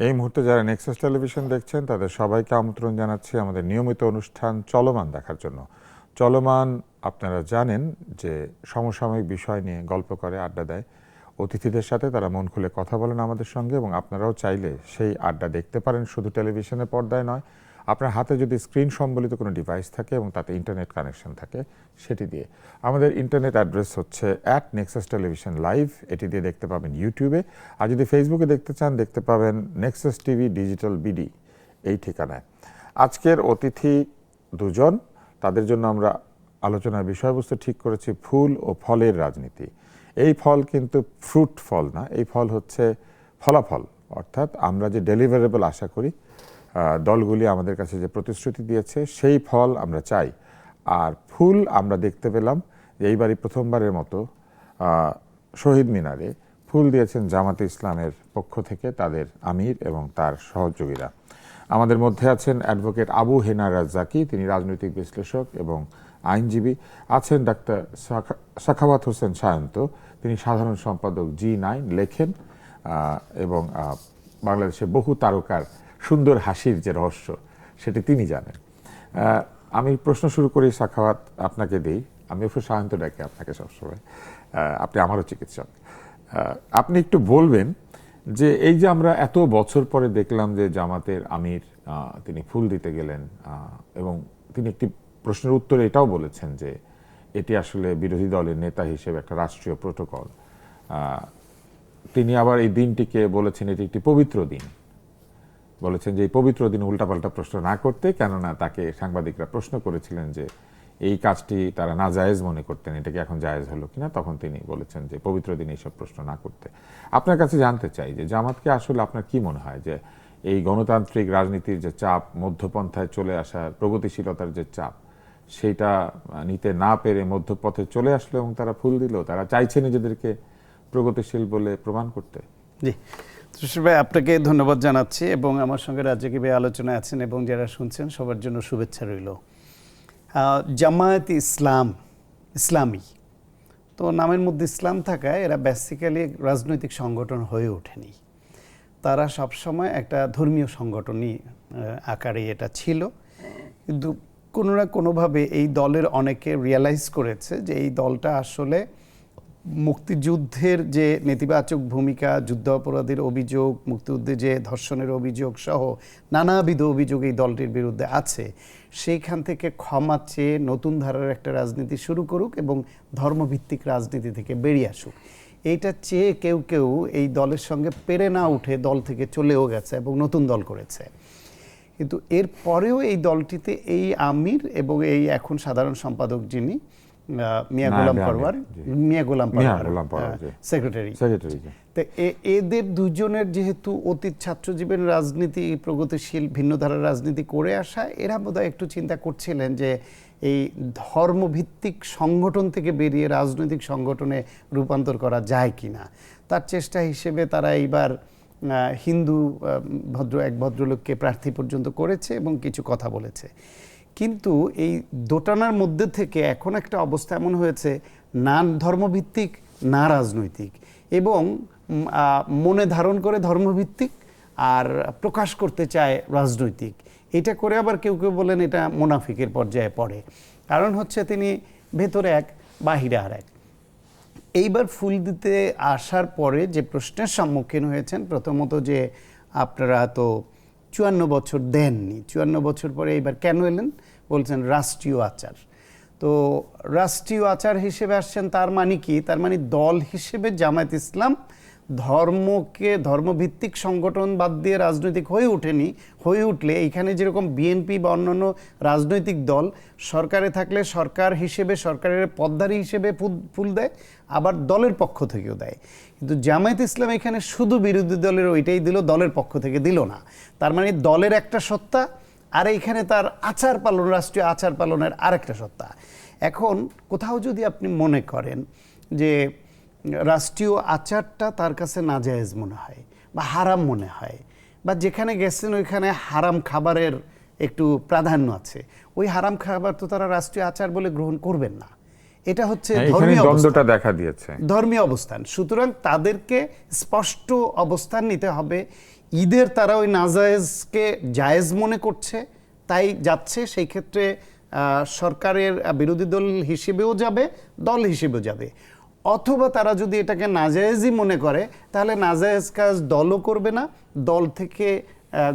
এই মুহূর্তে যারা নেক্সাস টেলিভিশন দেখছেন তাদের সবাইকে আমন্ত্রণ জানাচ্ছি আমাদের নিয়মিত অনুষ্ঠান চলমান দেখার জন্য। চলমান আপনারা জানেন যে সমসাময়িক বিষয় নিয়ে গল্প করে, আড্ডা দেয় অতিথিদের সাথে, তারা মন খুলে কথা বলেন আমাদের সঙ্গে, এবং আপনারাও চাইলে সেই আড্ডা দেখতে পারেন শুধু টেলিভিশনের পর্দায় নয়, আপনার হাতে যদি স্ক্রিন সম্বলিত কোনো ডিভাইস থাকে এবং তাতে ইন্টারনেট কানেকশন থাকে সেটি দিয়ে। আমাদের ইন্টারনেট অ্যাড্রেস হচ্ছে @নেক্সাস টেলিভিশন লাইভ, এটি দিয়ে দেখতে পাবেন ইউটিউবে। আর যদি ফেসবুকে দেখতে চান দেখতে পাবেন নেক্সাস টিভি ডিজিটাল বিডি এই ঠিকানায়। আজকের অতিথি দুজন, তাদের জন্য আমরা আলোচনার বিষয়বস্তু ঠিক করেছি ফুল ও ফলের রাজনীতি। এই ফল কিন্তু ফ্রুট ফল না, এই ফল হচ্ছে ফলাফল, অর্থাৎ আমরা যে ডেলিভারেবল আশা করি, দলগুলি আমাদের কাছে যে প্রতিশ্রুতি দিয়েছে সেই ফল আমরা চাই। আর ফুল আমরা দেখতে পেলাম যে এইবারই প্রথমবারের মতো শহীদ মিনারে ফুল দিয়েছেন জামাতে ইসলামের পক্ষ থেকে তাদের আমির এবং তার সহযোগীরা। আমাদের মধ্যে আছেন অ্যাডভোকেট আবু হেনা রাজ্জাকি, তিনি রাজনৈতিক বিশ্লেষক এবং আইনজীবী। আছেন ডাক্তার সাখাওয়াত হোসেন সায়ন্ত, তিনি সাধারণ সম্পাদক G9 লেখেন এবং বাংলাদেশে বহু তারকার সুন্দর হাসির যে রহস্য সেটি তিনি জানেন। আমি প্রশ্ন শুরু করি, সাখাওয়াত আপনাকে দিই। আমি অবশ্য সায়ন্ত ডাকি আপনাকে সবসময়, আপনি আমারও চিকিৎসক। আপনি একটু বলবেন যে এই যে আমরা এত বছর পরে দেখলাম যে জামাতের আমির তিনি ফুল দিতে গেলেন এবং তিনি একটি প্রশ্নের উত্তরে এটাও বলেছেন যে এটি আসলে বিরোধী দলের নেতা হিসেবে একটা রাষ্ট্রীয় প্রোটোকল। তিনি আবার এই দিনটিকে বলেছেন এটি একটি পবিত্র দিন, বলেছেন যে এই পবিত্র দিন উল্টাপাল্টা প্রশ্ন না করতে, কেননা তাকে সাংবাদিকরা প্রশ্ন করেছিলেন যে এই কাজটি তারা না জায়েজ মনে করতেন, এটাকে এখন জায়েজ হলো কিনা, তখন তিনি বলেছেন যে পবিত্র দিন এইসব প্রশ্ন না করতে। আপনার কাছে জানতে চাই যে জামাতকে আসলে আপনার কি মনে হয় যে এই গণতান্ত্রিক রাজনীতির যে চাপ, মধ্যপন্থায় চলে আসার প্রগতিশীলতার যে চাপ, সেটা নিতে না পেরে মধ্যপথে চলে আসলো এবং তারা ফুল দিল, তারা চাইছে নিজেদেরকে প্রগতিশীল বলে প্রমাণ করতে? জি, তুষার ভাই আপনাকে ধন্যবাদ জানাচ্ছি এবং আমার সঙ্গে রাজ্জাকি ভাই আলোচনায় আছেন এবং যারা শুনছেন সবার জন্য শুভেচ্ছা রইল। জামায়াত ইসলামী তো নামের মধ্যে ইসলাম থাকায় এরা বেসিক্যালি রাজনৈতিক সংগঠন হয়ে ওঠেনি, তারা সবসময় একটা ধর্মীয় সংগঠনই আকারে এটা ছিল। কিন্তু কোনো না কোনোভাবে এই দলের অনেকে রিয়ালাইজ করেছে যে এই দলটা আসলে মুক্তিযুদ্ধের যে নেতিবাচক ভূমিকা, যুদ্ধাপরাধীর অভিযোগ, মুক্তিযুদ্ধে যে ধর্ষণের অভিযোগ সহ নানাবিধ অভিযোগ এই দলটির বিরুদ্ধে আছে, সেইখান থেকে ক্ষমা চেয়ে নতুন ধারার একটা রাজনীতি শুরু করুক এবং ধর্মভিত্তিক রাজনীতি থেকে বেরিয়ে আসুক। এইটা চেয়ে কেউ কেউ এই দলের সঙ্গে পেরে না উঠে দল থেকে চলেও গেছে এবং নতুন দল করেছে। কিন্তু এর পরেও এই দলটিতে এই আমির এবং এই এখন সাধারণ সম্পাদক যিনি মিয়া গোলাম পরওয়ার সেক্রেটারি, তো এদের দুজনের যেহেতু অতীত ছাত্রজীবন রাজনীতি, প্রগতিশীল ভিন্ন ধারার রাজনীতি করে আসা, এরা বোধহয় একটু চিন্তা করছিলেন যে এই ধর্মভিত্তিক সংগঠন থেকে বেরিয়ে রাজনৈতিক সংগঠনে রূপান্তর করা যায় কিনা। তার চেষ্টা হিসেবে তারা এইবার হিন্দু এক ভদ্রলোককে প্রার্থী পর্যন্ত করেছে এবং কিছু কথা বলেছে। কিন্তু এই দোটানার মধ্যে থেকে এখন একটা অবস্থা এমন হয়েছে, না ধর্মভিত্তিক না রাজনৈতিক, এবং মনে ধারণ করে ধর্মভিত্তিক আর প্রকাশ করতে চায় রাজনৈতিক। এটা করে আবার কেউ কেউ বলেন এটা মুনাফিকের পর্যায়ে পড়ে। কারণ হচ্ছে তিনি ভেতরে এক বাহিরে আর এক। এইবার ফুল দিতে আসার পরে যে প্রশ্নের সম্মুখীন হয়েছেন, প্রথমত যে আপনারা তো 54 বছর দেননি, 54 বছর পরে এইবার কেন এলেন? বলছেন রাষ্ট্রীয় আচার। তো রাষ্ট্রীয় আচার হিসেবে আসছেন, তার মানে কি? তার মানে দল হিসেবে জামায়াত ইসলাম ধর্মভিত্তিক সংগঠন বাদ দিয়ে রাজনৈতিক হয়ে ওঠেনি। হয়ে উঠলে এইখানে যেরকম বিএনপি বা অন্যান্য রাজনৈতিক দল সরকারে থাকলে সরকার হিসেবে, সরকারের পদ্মারি হিসেবে ফুল দেয়, আবার দলের পক্ষ থেকেও দেয়। কিন্তু জামায়াত ইসলাম এখানে শুধু বিরোধী দলের ওইটাই দিল, দলের পক্ষ থেকে দিল না। তার মানে দলের একটা সত্তা, আর এইখানে তার আচার পালন, রাষ্ট্রীয় আচার পালনের আরেকটা সত্তা। এখন কোথাও যদি আপনি মনে করেন যে রাষ্ট্রীয় আচারটা তার কাছে নাজায়েজ মনে হয় বা হারাম মনে হয়, বা যেখানে গেছেন ওইখানে হারাম খাবারের একটু প্রাধান্য আছে, ওই হারাম খাবার তো তারা রাষ্ট্রীয় আচার বলে গ্রহণ করবেন না। এটা হচ্ছে ধর্মীয় অবস্থান। সুতরাং তাদেরকে স্পষ্ট অবস্থান নিতে হবে। ঈদের তারা ওই নাজায়েজকে জায়েজ মনে করছে, তাই যাচ্ছে। সেই ক্ষেত্রে সরকারের বিরোধী দল হিসেবেও যাবে, দল হিসেবেও যাবে। অথবা তারা যদি এটাকে নাজায়েজই মনে করে, তাহলে নাজায়েজ কাজ দলও করবে না, দল থেকে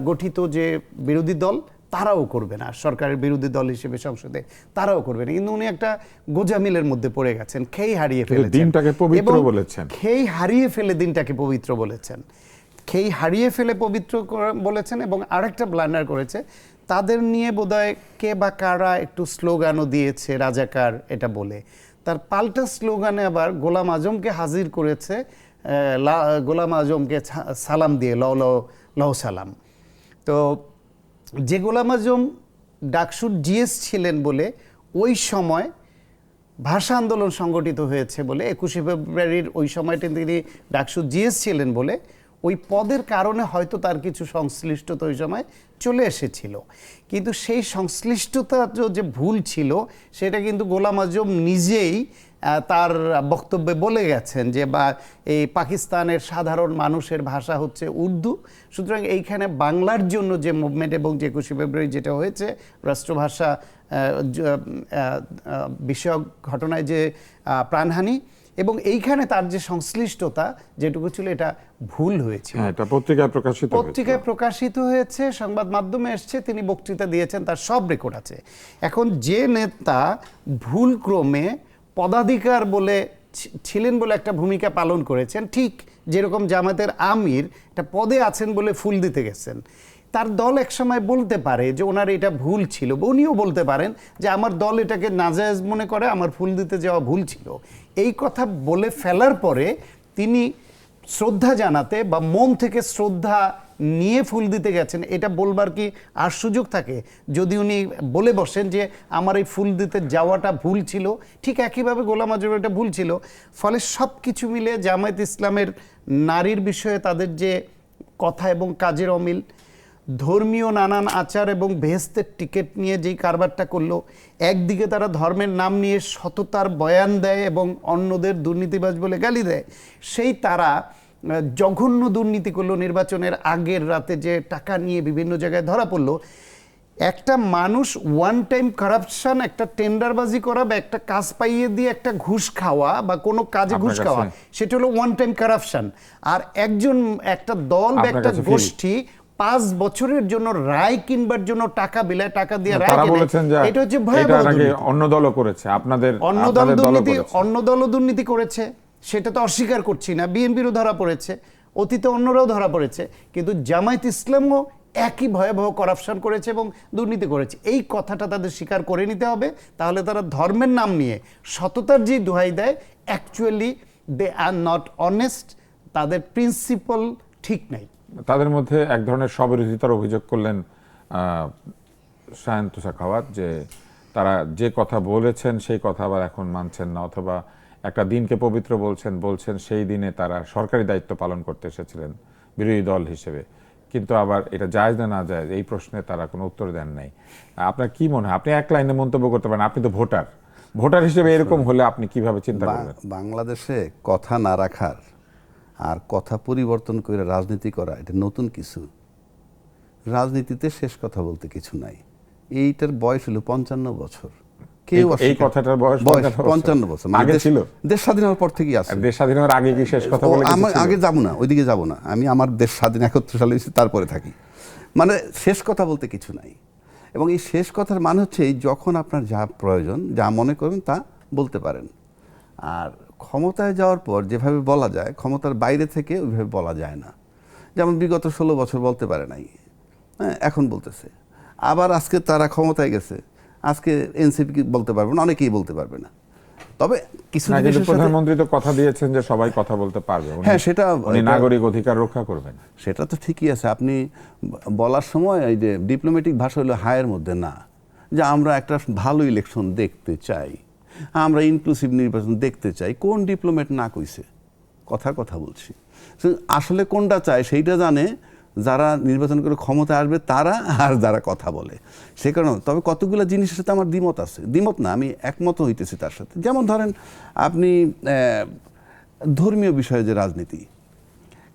গঠিত যে বিরোধী দল তারাও করবে না, সরকারের বিরোধী দল হিসেবে সংসদে তারাও করবে না। কিন্তু উনি একটা গোজামিলের মধ্যে পড়ে গেছেন, খেই হারিয়ে ফেলেছেন, দিনটাকে পবিত্র বলেছেন, খেই হারিয়ে ফেলে দিনটাকে পবিত্র বলেছেন, খেই হারিয়ে ফেলে পবিত্র বলেছেন। এবং আরেকটা ব্লান্ডার করেছে, তাদের নিয়ে বোধহয় কে বা কারা একটু স্লোগানও দিয়েছে রাজাকার এটা বলে, তার পাল্টা স্লোগানে আবার গোলাম আজমকে হাজির করেছে, গোলাম আজমকে সালাম দিয়ে লও সালাম। তো যে গোলাম আজম ডাকসুর জিএস ছিলেন বলে ওই সময় ভাষা আন্দোলন সংগঠিত হয়েছে বলে, 21শে ফেব্রুয়ারির ওই সময়টা তিনি ডাকসুর জিএস ছিলেন বলে ওই পদের কারণে হয়তো তার কিছু সংশ্লিষ্টতা ওই সময় চলে এসেছিল। কিন্তু সেই সংশ্লিষ্টতা যে ভুল ছিল সেটা কিন্তু গোলাম আজম নিজেই তার বক্তব্যে বলে গেছেন যে বা এই পাকিস্তানের সাধারণ মানুষের ভাষা হচ্ছে উর্দু, সুতরাং এইখানে বাংলার জন্য যে মুভমেন্ট এবং যে 21শে ফেব্রুয়ারি যেটা হয়েছে রাষ্ট্রভাষা বিষয়ক ঘটনায় যে প্রাণহানি, এবং এইখানে তার যে সংশ্লিষ্টতা যেটুকু ছিল এটা ভুল হয়েছে। এটা পত্রিকায় প্রকাশিত হয়েছে, সংবাদ মাধ্যমে এসছে, তিনি বক্তৃতা দিয়েছেন, তার সব রেকর্ড আছে। এখন যে নেতা ভুল ক্রমে পদাধিকার বলে ছিলেন বলে একটা ভূমিকা পালন করেছেন, ঠিক যেরকম জামাতের আমির একটা পদে আছেন বলে ফুল দিতে গেছেন, তার দল একসময় বলতে পারে যে ওনার এটা ভুল ছিল, উনিও বলতে পারেন যে আমার দল এটাকে নাজায়েজ মনে করে, আমার ফুল দিতে যাওয়া ভুল ছিল। এই কথা বলে ফেলার পরে তিনি শ্রদ্ধা জানাতে বা মন থেকে শ্রদ্ধা নিয়ে ফুল দিতে গেছেন, এটা বলবার কি আর সুযোগ থাকে? যদি উনি বলে বসেন যে আমার এই ফুল দিতে যাওয়াটা ভুল ছিল, ঠিক একইভাবে গোলাম আজমের এটা ভুল ছিল। ফলে সব কিছু মিলে জামায়াত ইসলামের নারীর বিষয়ে তাদের যে কথা এবং কাজের অমিল, ধর্মীয় নানান আচার এবং বেহেস্তের টিকিট নিয়ে যেই কারবারটা করলো, একদিকে তারা ধর্মের নাম নিয়ে সততার বয়ান দেয় এবং অন্যদের দুর্নীতিবাজ বলে গালি দেয়, সেই তারা জঘন্য দুর্নীতি করলো। নির্বাচনের আগের রাতে যে টাকা নিয়ে বিভিন্ন জায়গায় ধরা পড়লো, একটা মানুষ ওয়ান টাইম কারাপশন, একটা টেন্ডারবাজি করা বা একটা কাজ পাইয়ে দিয়ে একটা ঘুষ খাওয়া বা কোনো কাজে ঘুষ খাওয়া, সেটা হলো ওয়ান টাইম কারাপশন। আর একটা দল বা একটা গোষ্ঠী 5 বছরের জন্য রায় কিনবার জন্য টাকা বিলায়, টাকা দিয়ে রায় কিনে, এটা হচ্ছে ভয়াবহ দুর্নীতি। অন্য দলও করেছে, অন্য দলও দুর্নীতি করেছে, সেটা তো অস্বীকার করছি না। বিএনপিরও ধরা পড়েছে, অতীতে অন্যরাও ধরা পড়েছে, কিন্তু জামায়াত ইসলামও একই ভয়াবহ করাপশন করেছে এবং দুর্নীতি করেছে। এই কথাটা তাদের স্বীকার করে নিতে হবে, তাহলে তারা ধর্মের নাম নিয়ে সততার যে দোহাই দেয়, actually they are not honest, তাদের প্রিন্সিপাল ঠিক নাই। তাদের মধ্যে এক ধরনের স্ববিরোধিতার অভিযোগ করলেন শাহেন তুষাখাওয়াত, যে তারা যে কথা বলেছেন সেই কথা আবার এখন মানছেন না, অথবা একটা দিনকে পবিত্র বলছেন সেই দিনে তারা সরকারি দায়িত্ব পালন করতে এসেছিলেন বিরোধী দল হিসেবে, কিন্তু আবার এটা জায়েজ না জায়েজ এই প্রশ্নে তারা কোনো উত্তর দেন নাই। আপনার কি মনে হয়, আপনি এক লাইনে মন্তব্য করতে পারেন, আপনি তো ভোটার হিসেবে এরকম হলে আপনি কিভাবে চিন্তা করবেন? বাংলাদেশে কথা না রাখার আর কথা পরিবর্তন করে রাজনীতি করা এটা নতুন কিছু। রাজনীতিতে শেষ কথা বলতে কিছু নাই। এইটার বয়স হলো 55 বছর। এই কথাটার বয়স 55 বছর আগে ছিল। দেশ স্বাধীন হওয়ার পর থেকেই আছে। দেশ স্বাধীন হওয়ার আগে কি শেষ কথা বলে? আমি আগে যাবো না, ওইদিকে যাবো না। আমি আমার দেশ স্বাধীন 71 সালে হয়েছে, তারপরে থাকি। মানে শেষ কথা বলতে কিছু নাই। এবং এই শেষ কথার মানে হচ্ছে যখন আপনার যা প্রয়োজন, যা মনে করবেন তা বলতে পারেন। আর ক্ষমতায় যাওয়ার পর যেভাবে বলা যায়, ক্ষমতার বাইরে থেকে ওইভাবে বলা যায় না। যেমন বিগত 16 বছর বলতে পারে নাই, হ্যাঁ, এখন বলতেছে। আবার আজকে তারা ক্ষমতায় গেছে, আজকে এনসিপি বলতে পারবে না, অনেকেই বলতে পারবে না। তবে কিছু প্রধানমন্ত্রী তো কথা দিয়েছেন যে সবাই কথা বলতে পারবে, হ্যাঁ, সেটা নাগরিক অধিকার রক্ষা করবেন, সেটা তো ঠিকই আছে। আপনি বলার সময় এই যে ডিপ্লোম্যাটিক ভাষা হলো হায়ের মধ্যে না, যে আমরা একটা ভালো ইলেকশন দেখতে চাই, আমরা ইনক্লুসিভ নির্বাচন দেখতে চাই। কোন ডিপ্লোম্যাট না কইছে? কথা বলছি। আসলে কোনটা চায় সেইটা জানে যারা নির্বাচন করে ক্ষমতা আসবে তারা, আর যারা কথা বলে সে কারণে। তবে কতগুলো জিনিসের সাথে আমার দ্বিমত আছে, দ্বিমত না, আমি একমত হইতেছি তার সাথে। যেমন ধরেন আপনি ধর্মীয় বিষয়ে যে রাজনীতি,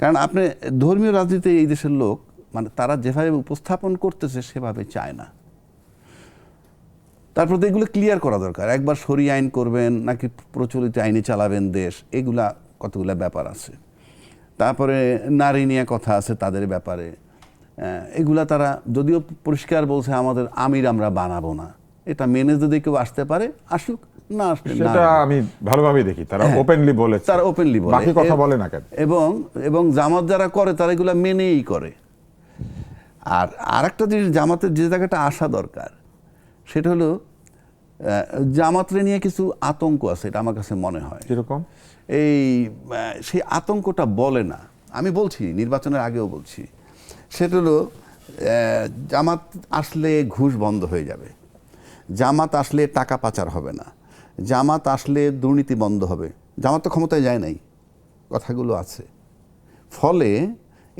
কারণ আপনি ধর্মীয় রাজনীতি এই দেশের লোক মানে তারা যেভাবে উপস্থাপন করতেছে সেভাবে চায় না। তারপর তো এগুলো ক্লিয়ার করা দরকার। একবার শরিয়া আইন করবেন নাকি প্রচলিত আইনে চালাবেন দেশ, এগুলা কতগুলা ব্যাপার আছে। তারপরে নারী নিয়ে কথা আছে তাদের ব্যাপারে, এগুলা তারা যদিও পরিষ্কার বলছে আমাদের আমির আমরা বানাবো না, এটা মেনে যদি কেউ আসতে পারে আসুক, না আসলে না। সেটা আমি ভালোভাবেই দেখি, তারা ওপেনলি বলেছে, তারা ওপেনলি বলে, বাকি কথা বলে না কেন। এবং জামাত যারা করে তারা এগুলা মেনেই করে। আর আরেকটা জিনিস জামাতের যে জায়গাটা আসা দরকার সেটা হলো জামাতরে নিয়ে কিছু আতঙ্ক আছে, এটা আমার কাছে মনে হয়। কিরকম? এই সেই আতঙ্কটা বলে না, আমি বলছি নির্বাচনের আগেও বলছি, সেটা হলো জামাত আসলে ঘুষ বন্ধ হয়ে যাবে, জামাত আসলে টাকা পাচার হবে না, জামাত আসলে দুর্নীতি বন্ধ হবে। জামাত তো ক্ষমতায় যায় নাই, কথাগুলো আছে। ফলে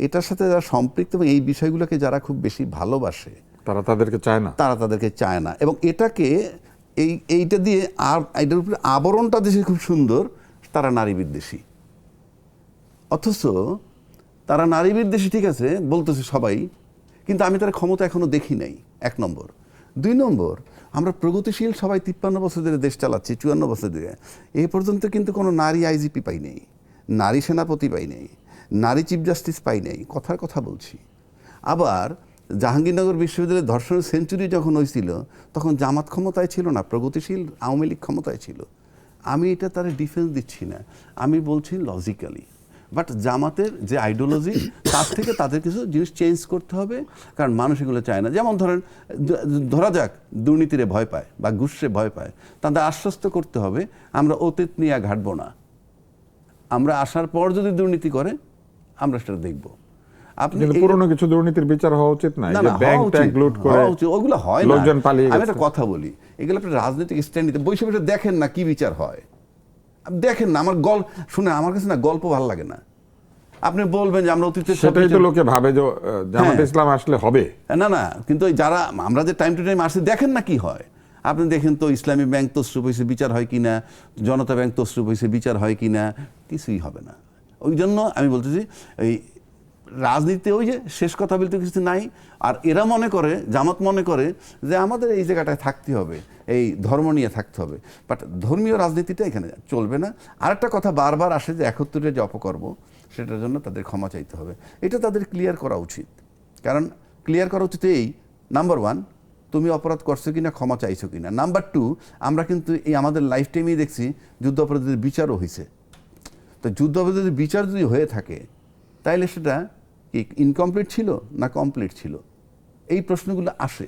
এটার সাথে যারা সম্পৃক্ত এবং এই বিষয়গুলোকে যারা খুব বেশি ভালোবাসে তারা তাদেরকে চায় না। তারা তাদেরকে চায় না। এবং এটাকে এইটা দিয়ে আর এটার উপরে আবরণটা দেশে খুব সুন্দর, তারা নারী বিদ্বেষী। অথচ তারা নারী বিদ্বেষী ঠিক আছে বলতেছে সবাই, কিন্তু আমি তার ক্ষমতা এখনো দেখি নাই, 1 নম্বর। 2 নম্বর, আমরা প্রগতিশীল সবাই 53 বছর ধরে দেশ চালাচ্ছি, 54 বছর ধরে, এই পর্যন্ত কিন্তু কোনো নারী আইজিপি পাই নাই, নারী সেনাপতি পাই নাই, নারী চিফ জাস্টিস পাই নাই, কথার কথা বলছি। আবার জাহাঙ্গীরনগর বিশ্ববিদ্যালয়ের ধর্ষণের সেঞ্চুরি যখন হয়েছিল তখন জামাত ক্ষমতায় ছিল না, প্রগতিশীল আওয়ামী লীগ ক্ষমতায় ছিল। আমি এটা তার ডিফেন্স দিচ্ছি না, আমি বলছি লজিক্যালি। বাট জামাতের যে আইডিওলজি তার থেকে তাদের কিছু জিনিস চেঞ্জ করতে হবে, কারণ মানুষ এগুলো চায় না। যেমন ধরা যাক দুর্নীতিরে ভয় পায় বা ঘুষে ভয় পায়, তাদের আশ্বস্ত করতে হবে আমরা অতীত নিয়ে ঘাটবো না, আমরা আসার পর যদি দুর্নীতি করে আমরা সেটা দেখবো। কিন্তু পুরনো কিছু দুর্নীতির বিচার হওয়া উচিত না, যে ব্যাংক ট্যাঙ্ক লুট করে ওগুলো হয় না, লোকজন পালিয়ে গেছে। আমি একটা কথা বলি, এগুলো আপনি রাজনৈতিক স্ট্যান্ড নিতে বসে বসে দেখেন না কি বিচার হয়, দেখেন না। আমার গল্প শুনে আমার কাছে না গল্প ভালো লাগে না। আপনি বলবেন যে আমরা অতীতে, সেটাই তো লোকে ভাবে যে জামাত ইসলাম আসলে হবে। না, কিন্তু যারা আমরা যে টাইম টু টাইম আসছে দেখেন না কি হয়। আপনি দেখেন তো ইসলামী ব্যাংক তসরুপ হয়েছে বিচার হয় কিনা, জনতা ব্যাংক তসরুপ হয়েছে বিচার হয় কিনা, কিছুই হবে না। ওই জন্য আমি বলতেছি এই রাজনীতিতে ওই যে শেষ কথা বলতে কিছু নাই। আর এরা মনে করে, জামাত মনে করে যে আমাদের এই জায়গাটায় থাকতে হবে, এই ধর্ম নিয়ে থাকতে হবে, বাট ধর্মীয় রাজনীতিটা এখানে চলবে না। আরেকটা কথা বারবার আসে যে 71-এর যে অপকর্ম, সেটার জন্য তাদের ক্ষমা চাইতে হবে, এটা তাদের ক্লিয়ার করা উচিত। কারণ ক্লিয়ার করা উচিত এই, নাম্বার 1 তুমি অপরাধ করছো কিনা, ক্ষমা চাইছো কিনা। নাম্বার 2 আমরা কিন্তু এই আমাদের লাইফ টাইমেই দেখছি যুদ্ধ অপরাধীদের বিচারও হয়েছে। তো যুদ্ধ অপরাধীদের বিচার যদি হয়ে থাকে তাইলে সেটা ইনকমপ্লিট ছিল না কমপ্লিট ছিল, এই প্রশ্নগুলো আসে।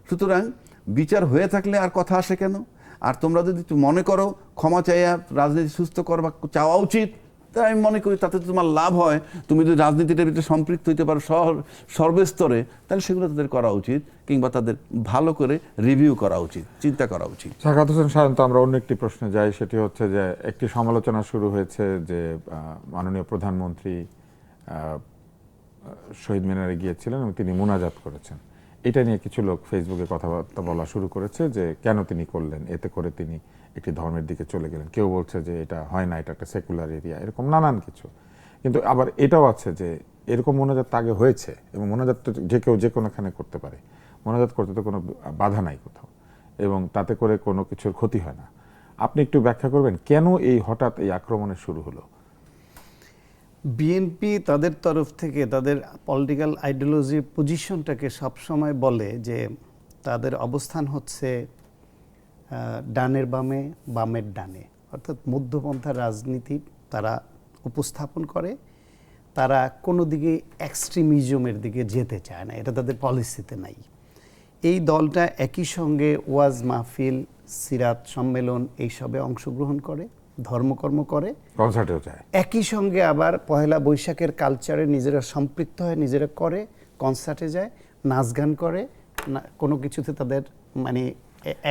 সুতরাং বিচার হয়ে থাকলে আর কথা আসে কেন? আর তোমরা যদি মনে করো ক্ষমা চাইয়া রাজনীতি সুস্থ করবা চাওয়া উচিত, তাই আমি মনে করি তাতে তোমার লাভ হয়। তুমি যদি রাজনীতিটার ভিতরে সম্পৃক্ত হইতে পারো সর্বস্তরে, তাহলে সেগুলো তাদের করা উচিত, কিংবা তাদের ভালো করে রিভিউ করা উচিত, চিন্তা করা উচিত। সাখাওয়াত হোসেন সায়ন্ত, আমরা অন্য একটি প্রশ্নে যাই। সেটি হচ্ছে যে একটি সমালোচনা শুরু হয়েছে যে মাননীয় প্রধানমন্ত্রী শহীদ মিনারে গিয়েছিলেন এবং তিনি মুনাজাত করেছেন। এটা নিয়ে কিছু লোক ফেসবুকে কথাবার্তা বলা শুরু করেছে যে কেন তিনি করলেন, এতে করে তিনি একটি ধর্মের দিকে চলে গেলেন। কেউ বলছে যে এটা হয় না, এটা একটা সেকুলার এরিয়া, এরকম নানান কিছু। কিন্তু আবার এটাও আছে যে এরকম মোনাজাত আগে হয়েছে এবং মোনাজাত তো যে কেউ যে কোনোখানে করতে পারে, মোনাজাত করতে তো কোনো বাধা নাই কোথাও, এবং তাতে করে কোনো কিছুর ক্ষতি হয় না। আপনি একটু ব্যাখ্যা করবেন কেন এই হঠাৎ এই আক্রমণের শুরু হলো? বিএনপি তাদের তরফ থেকে তাদের পলিটিক্যাল আইডিওলজি পজিশনটাকে সবসময় বলে যে তাদের অবস্থান হচ্ছে ডানের বামে, বামের ডানে, অর্থাৎ মধ্যপন্থা রাজনীতি তারা উপস্থাপন করে। তারা কোনো দিকে এক্সট্রিমিজমের দিকে যেতে চায় না, এটা তাদের পলিসিতে নাই। এই দলটা একই সঙ্গে ওয়াজ মাহফিল, সিরাত সম্মেলন এইসবে অংশগ্রহণ করে, ধর্মকর্ম করে, কনসার্টেও যায়, একই সঙ্গে আবার পহেলা বৈশাখের কালচারে নিজেরা সম্পৃক্ত হয়, নিজেরা করে, কনসার্টে যায়, নাচ গান করে। না, কোনো কিছুতে তাদের মানে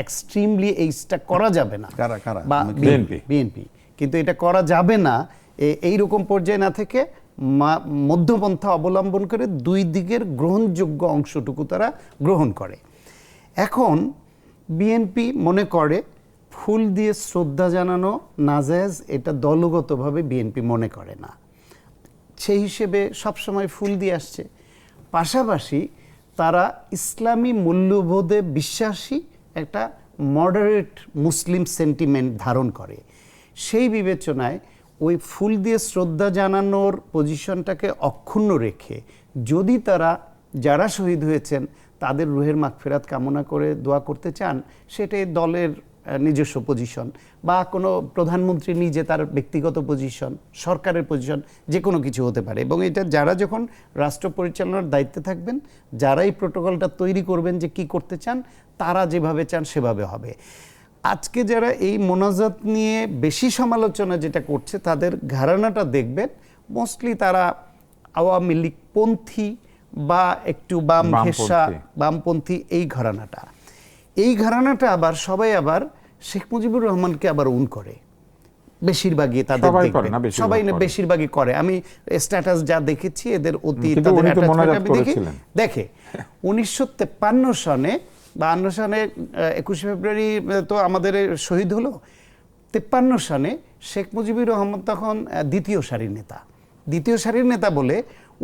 এক্সট্রিমলি এইটা করা যাবে না। বা বিএনপি কিন্তু এটা করা যাবে না, এইরকম পর্যায়ে না থেকে মধ্যপন্থা অবলম্বন করে দুই দিকের গ্রহণযোগ্য অংশটুকু তারা গ্রহণ করে। এখন বিএনপি মনে করে ফুল দিয়ে শ্রদ্ধা জানানো নাজায়েজ, এটা দলগতভাবে বিএনপি মনে করে না। সেই হিসেবে সবসময় ফুল দিয়ে আসছে। পাশাপাশি তারা ইসলামী মূল্যবোধে বিশ্বাসী, একটা মডারেট মুসলিম সেন্টিমেন্ট ধারণ করে। সেই বিবেচনায় ওই ফুল দিয়ে শ্রদ্ধা জানানোর পজিশনটাকে অক্ষুণ্ণ রেখে যদি তারা যারা শহীদ হয়েছেন তাদের রুহের মাগফিরাত কামনা করে দোয়া করতে চান, সেটাই দলের নিজস্ব পজিশন, বা কোনো প্রধানমন্ত্রী নিজে তার ব্যক্তিগত পজিশন, সরকারের পজিশন, যে কোনো কিছু হতে পারে। এবং এটা যারা যখন রাষ্ট্র পরিচালনার দায়িত্বে থাকবেন, যারাই প্রোটোকলটা তৈরি করবেন যে কি করতে চান, তারা যেভাবে চান সেভাবে হবে। আজকে যারা এই মোনাজাত নিয়ে বেশি সমালোচনা যেটা করছে, তাদের ঘরানাটা দেখবেন মোস্টলি তারা আওয়ামী লীগ পন্থী বা একটু বাম ঘেঁষা বামপন্থী, এই ঘরানাটা। এই ঘরানাটা আবার সবাই আবার শেখ মুজিবুর রহমানকে আবার করে বেশিরভাগই, তাদের সবাই না বেশিরভাগই করে। আমি স্ট্যাটাস যা দেখেছি এদের অতীত দেখে 1953 সনে 52 সনে 21 ফেব্রুয়ারি তো আমাদের শহীদ হলো, 53 সনে শেখ মুজিবুর রহমান তখন দ্বিতীয় সারির নেতা। দ্বিতীয় সারির নেতা বলে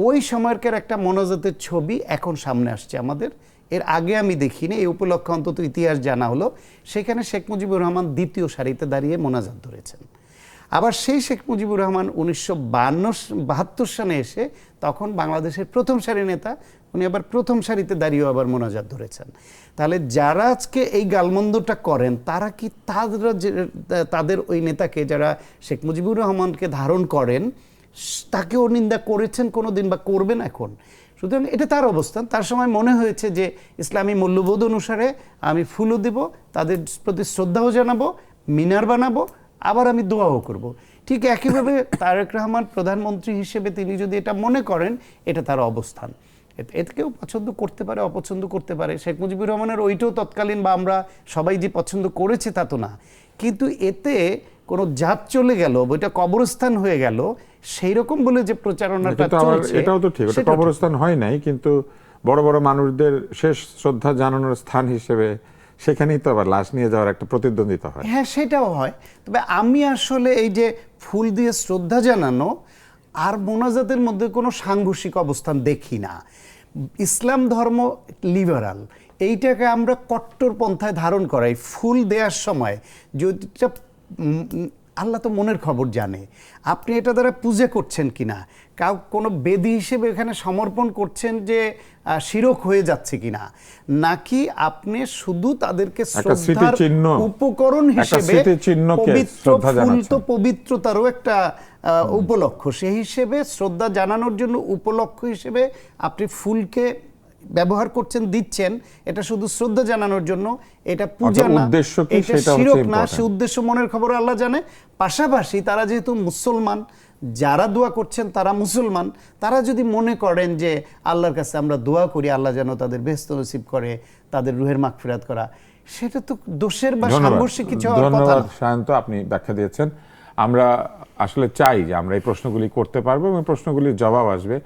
ওই সময়কার একটা মোনাজাতের ছবি এখন সামনে আসছে আমাদের। এর আগে আমি দেখিনি, এই উপলক্ষে অন্তত ইতিহাস জানা হলো। সেখানে শেখ মুজিবুর রহমান দ্বিতীয় সারিতে দাঁড়িয়ে মোনাজাত ধরেছেন। আবার সেই শেখ মুজিবুর রহমান 1972 সনে এসে তখন বাংলাদেশের প্রথম সারির নেতা, উনি আবার প্রথম সারিতে দাঁড়িয়েও আবার মোনাজাত ধরেছেন। তাহলে যারা আজকে এই গালমন্দটা করেন, তারা কি তাদের ওই নেতাকে, যারা শেখ মুজিবুর রহমানকে ধারণ করেন, তাকেও নিন্দা করেছেন কোনোদিন বা করবেন এখন? সুতরাং এটা তার অবস্থান। তার সময় মনে হয়েছে যে ইসলামী মূল্যবোধ অনুসারে আমি ফুলও দেব, তাদের প্রতি শ্রদ্ধাও জানাবো, মিনার বানাবো, আবার আমি দোয়াও করব। ঠিক একইভাবে তারেক রহমান প্রধানমন্ত্রী হিসেবে তিনি যদি এটা মনে করেন, এটা তার অবস্থান। এতে কেউ পছন্দ করতে পারে, অপছন্দ করতে পারে। শেখ মুজিবুর রহমানের ওইটাও তৎকালীন বা আমরা সবাই যে পছন্দ করেছে তা তো না, কিন্তু এতে কোনো জাত চলে গেল, ওইটা কবরস্থান হয়ে গেল, সেই রকম বলে যে প্রচারণাটা চলছে, এটাও তো ঠিক। ওটা কবরস্থান হয় নাই, কিন্তু বড় বড় মানুষদের শেষ শ্রদ্ধা জানানোর স্থান হিসেবে সেখানেই তো আবার লাশ নিয়ে যাওয়ার একটা প্রতিদ্বন্দ্বিতা হয়। হ্যাঁ, সেটাও হয়। তবে আমি আসলে এই যে ফুল দিয়ে শ্রদ্ধা জানানো আর মোনাজাতের মধ্যে কোনো সাংঘর্ষিক অবস্থান দেখি না। ইসলাম ধর্ম লিবারাল, এইটাকে আমরা কট্টর পন্থায় ধারণ করাই। ফুল দেওয়ার সময় যেটা আল্লাহ তো মনের খবর জানে, আপনি এটা দ্বারা পূজা করছেন কিনা, কোনো বেদি হিসেবে এখানে সমর্পণ করছেন যে শিরক হয়ে যাচ্ছে কিনা, নাকি আপনি শুধু তাদেরকে শ্রদ্ধার উপকরণ হিসেবে, পবিত্র ফুল তো পবিত্রতারও একটা উপলক্ষ, সেই হিসেবে শ্রদ্ধা জানানোর জন্য উপলক্ষ হিসেবে আপনি ফুলকে ব্যবহার করছেন, দিচ্ছেন, এটা শুধু শ্রদ্ধা জানানোর জন্য, এটা পূজা না, এটা শিরক না। সে উদ্দেশ্য মনের খবর আল্লাহ জানে। পাশাপাশি তারা যেহেতু মুসলমান, যারা দোয়া করছেন তারা মুসলমান, তারা যদি মনে করেন যে আল্লাহর কাছে আমরা দোয়া করি আল্লাহ যেন তাদের বেহেশত নসিব করে, তাদের রুহের মাগফিরাত করা, সেটা তো দোষের বা সাংঘর্ষিক কিছু হওয়ার কথা না। ধন্যবাদ সায়ন্ত, আপনি ব্যাখ্যা দিয়েছেন। আমরা আসলে চাই যে আমরা এই প্রশ্নগুলি করতে পারবো এবং প্রশ্নগুলির জবাব আসবে।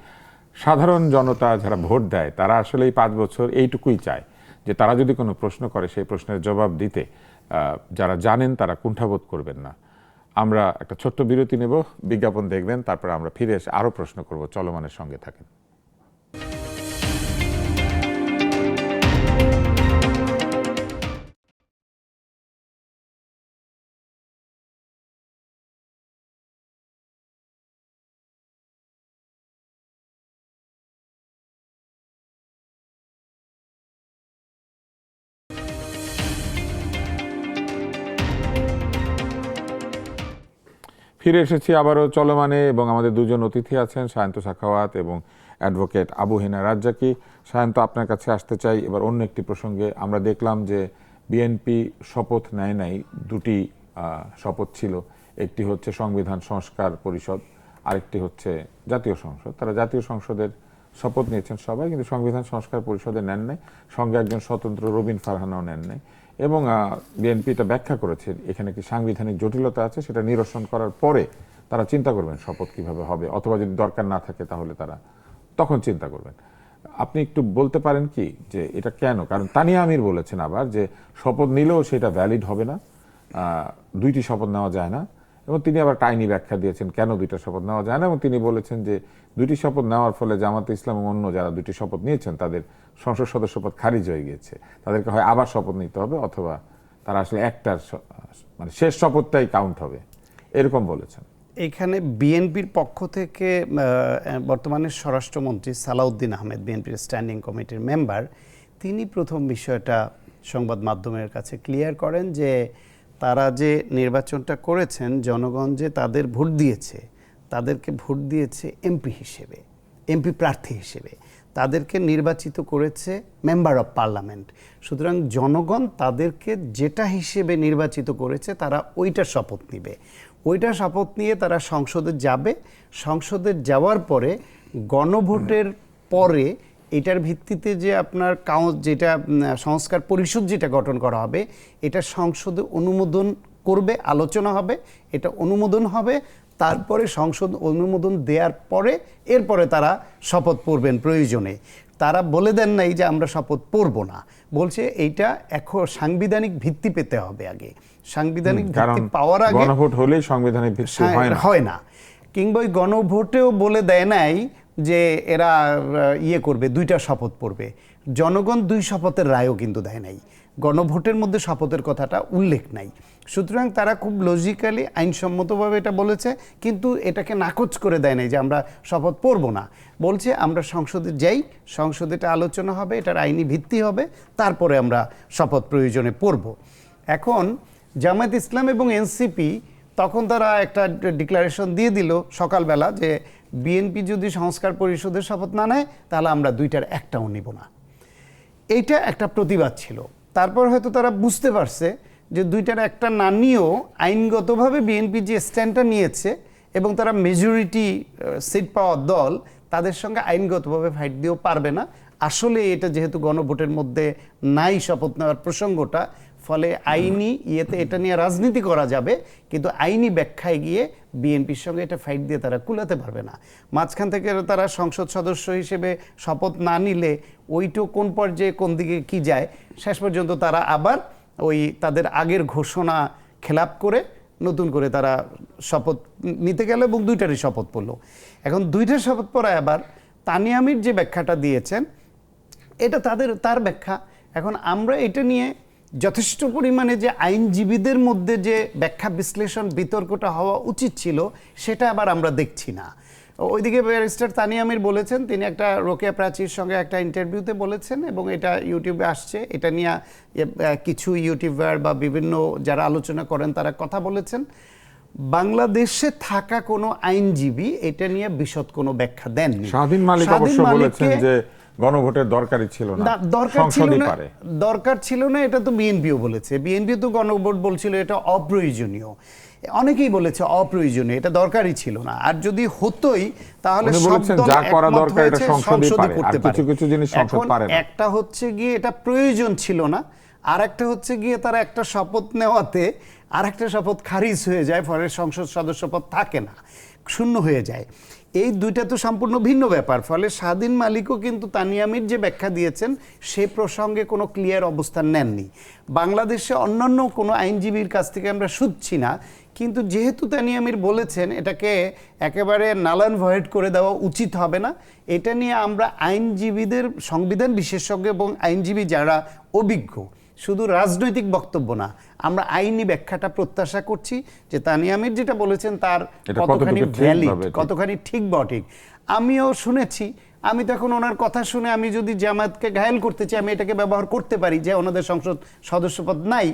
সাধারণ জনতা যারা ভোট দেয়, তারা আসলে এই 5 বছর এইটুকুই চায় যে তারা যদি কোনো প্রশ্ন করে সেই প্রশ্নের জবাব দিতে যারা জানেন তারা কুণ্ঠাবোধ করবেন না। আমরা একটা ছোট্ট বিরতি নেব, বিজ্ঞাপন দেখবেন, তারপর আমরা ফিরে এসে আরও প্রশ্ন করব। চলমানের সঙ্গে থাকেন। ফিরে এসেছি আবারও চলমানে, এবং আমাদের দুজন অতিথি আছেন, সায়ন্ত সাখাওয়াত এবং অ্যাডভোকেট আবু হেনা রাজ্জাকি। সায়ন্ত, আপনার কাছে আসতে চাই এবার অন্য একটি প্রসঙ্গে। আমরা দেখলাম যে বিএনপি শপথ নেয় নাই, দুটি শপথ ছিল। একটি হচ্ছে সংবিধান সংস্কার পরিষদ, আরেকটি হচ্ছে জাতীয় সংসদ। তারা জাতীয় সংসদের শপথ নিয়েছেন সবাই, কিন্তু সংবিধান সংস্কার পরিষদে নেন নাই। সঙ্গে একজন স্বতন্ত্র রবিন ফারহানাও নেন নাই। এবং বিএনপি এটা ব্যাখ্যা করেছে এখানে কি সাংবিধানিক জটিলতা আছে, সেটা নিরসন করার পরে তারা চিন্তা করবেন শপথ কিভাবে হবে, অথবা যদি দরকার না থাকে তাহলে তারা তখন চিন্তা করবেন। আপনি একটু বলতে পারেন কি যে এটা কেন? কারণ তানিয়া আমির বলেছেন আবার যে শপথ নিলেও সেটা ভ্যালিড হবে না, দুইটি শপথ নেওয়া যায় না, এবং তিনি আবার টাইনি ব্যাখ্যা দিয়েছেন কেন দুইটা শপথ নেওয়া যায় না, এবং তিনি বলেছেন যে দুইটি শপথ নেওয়ার ফলে জামাতে ইসলাম এবং অন্য যারা দুইটি শপথ নিয়েছেন তাদের সংসদ সদস্যপদ খারিজ হয়ে গিয়েছে, তাদেরকে হয় আবার শপথ নিতে হবে অথবা তারা আসলে একটার মানে শেষ শপথটাই কাউন্ট হবে, এরকম বলেছেন। এখানে বিএনপির পক্ষ থেকে বর্তমানে স্বরাষ্ট্রমন্ত্রী সালাউদ্দিন আহমেদ, বিএনপির স্ট্যান্ডিং কমিটির মেম্বার, তিনি প্রথম বিষয়টা সংবাদ মাধ্যমের কাছে ক্লিয়ার করেন যে তারা যে নির্বাচনটা করেছেন, জনগণ যে তাদের ভোট দিয়েছে, তাদেরকে ভোট দিয়েছে এমপি হিসেবে, এমপি প্রার্থী হিসেবে, তাদেরকে নির্বাচিত করেছে মেম্বার অফ পার্লামেন্ট। সুতরাং জনগণ তাদেরকে যেটা হিসেবে নির্বাচিত করেছে তারা ওইটা শপথ নিবে, ওইটা শপথ নিয়ে তারা সংসদে যাবে। সংসদে যাওয়ার পরে গণভোটের পরে এটার ভিত্তিতে যে আপনার যেটা সংস্কার পরিষদ যেটা গঠন করা হবে, এটা সংসদে অনুমোদন করবে, আলোচনা হবে, এটা অনুমোদন হবে, তারপরে সংসদ অনুমোদন দেওয়ার পরে এরপরে তারা শপথ পড়বেন প্রয়োজনে। তারা বলে দেন নাই যে আমরা শপথ পড়ব না, বলছে এইটা এখন সাংবিধানিক ভিত্তি পেতে হবে আগে, সাংবিধানিক ভিত্তি পাওয়ার আগে গণভোট হলেই সাংবিধানিক ভিত্তি হয় না। কিংবা ওই গণভোটেও বলে দেয় নাই যে এরা করবে, দুইটা শপথ পড়বে। জনগণ দুই শপথের রায়ও কিন্তু দেয় নাই, গণভোটের মধ্যে শপথের কথাটা উল্লেখ নাই। সুতরাং তারা খুব লজিক্যালি আইনসম্মতভাবে এটা বলেছে, কিন্তু এটাকে নাকচ করে দেয় নাই যে আমরা শপথ পড়ব না। বলছে আমরা সংসদে যাই, সংসদে এটা আলোচনা হবে, এটার আইনি ভিত্তি হবে, তারপরে আমরা শপথ প্রয়োজনে পড়ব। এখন জামায়াত ইসলাম এবং এনসিপি তখন তারা একটা ডিক্লারেশন দিয়ে দিল সকালবেলা যে বিএনপি যদি সংস্কার পরিষদের শপথ না নেয় তাহলে আমরা দুইটার একটাও নিব না। এইটা একটা প্রতিবাদ ছিল। তারপর হয়তো তারা বুঝতে পারছে যে দুইটার একটা না নিয়েও আইনগতভাবে বিএনপি যে স্ট্যান্ডটা নিয়েছে এবং তারা মেজরিটি সিট পাওয়ার দল, তাদের সঙ্গে আইনগতভাবে ফাইট দিয়েও পারবে না। আসলে এটা যেহেতু গণভোটের মধ্যে নাই শপথ নেওয়ার প্রসঙ্গটা, ফলে আইনি এটা নিয়ে রাজনীতি করা যাবে, কিন্তু আইনি ব্যাখ্যায় গিয়ে বিএনপির সঙ্গে এটা ফাইট দিয়ে তারা কুলাতে পারবে না। মাঝখান থেকে তারা সংসদ সদস্য হিসেবে শপথ না নিলে ওইটা কোন পর্যায়ে কোন দিকে কি যায়, শেষ পর্যন্ত তারা আবার ওই তাদের আগের ঘোষণা খেলাপ করে নতুন করে তারা শপথ নিতে গেল এবং দুইটারই শপথ পড়ল। এখন দুইটার শপথ পড়ায় আবার তানিয়া আমির যে ব্যাখ্যাটা দিয়েছেন এটা তার ব্যাখ্যা। এখন আমরা এটা নিয়ে যথেষ্ট পরিমাণে যে আইনজীবীদের মধ্যে যে ব্যাখ্যা বিশ্লেষণ বিতর্কটা হওয়া উচিত ছিল সেটা আবার আমরা দেখছি না। ওইদিকে ব্যারিস্টার তানিয়া আমির বলেছেন, তিনি একটা রোকেয়া প্রাচীর সঙ্গে একটা ইন্টারভিউতে বলেছেন এবং এটা ইউটিউবে আসছে, এটা নিয়ে কিছু ইউটিউবার বা বিভিন্ন যারা আলোচনা করেন তারা কথা বলেছেন। বাংলাদেশে থাকা কোনো আইনজীবী এটা নিয়ে বিশদ কোনো ব্যাখ্যা দেননি। স্বাধীন মালিক অবশ্য বলেছেন যে গণভোটের দরকারই ছিল না, দরকার ছিল না, এটা তো বিএনপিও বলেছে। বিএনপি তো গণভোট বলছিল এটা অপ্রয়োজনীয়, অনেকেই বলেছে অপ্রয়োজনীয়, এটা দরকারই ছিল না। আর যদি হতোই তাহলে সব দল যা করা একমত দরকার এটা হয়েছে সংসদে করতে পারে। কিছু কিছু জিনিস সংসদ পারে না। একটা হচ্ছে গিয়ে এটা প্রয়োজন ছিল না, আর একটা হচ্ছে গিয়ে তারা একটা শপথ নেওয়াতে আর একটা শপথ খারিজ হয়ে যায়, ফলে সংসদ সদস্যপদ থাকে না, শূন্য হয়ে যায়। এই দুইটা তো সম্পূর্ণ ভিন্ন ব্যাপার। ফলে স্বাধীন মালিকও কিন্তু তানিয়া আমির যে ব্যাখ্যা দিয়েছেন সে প্রসঙ্গে কোনো ক্লিয়ার অবস্থান নেননি। বাংলাদেশে অন্যান্য কোনো আইনজীবীর কাছ থেকে আমরা শুনছি না, কিন্তু যেহেতু তানিয়া আমির বলেছেন এটাকে একেবারে নালান ভয়েড করে দেওয়া উচিত হবে না, এটা নিয়ে আমরা আইনজীবীদের, সংবিধান বিশেষজ্ঞ এবং আইনজীবী যারা অভিজ্ঞ, শুধু রাজনৈতিক বক্তব্য না, আমরা আইনি ব্যাখ্যাটা প্রত্যাশা করছি যে তানিয়া আমির যেটা বলেছেন তার কতখানি ভ্যালিড, কতখানি ঠিক বা ঠিক। আমিও শুনেছি, আমি তো এখন ওনার কথা শুনে আমি যদি জামায়াতকে ঘায়েল করতে চাই আমি এটাকে ব্যবহার করতে পারি যে ওনাদের সংসদ সদস্যপদ নাই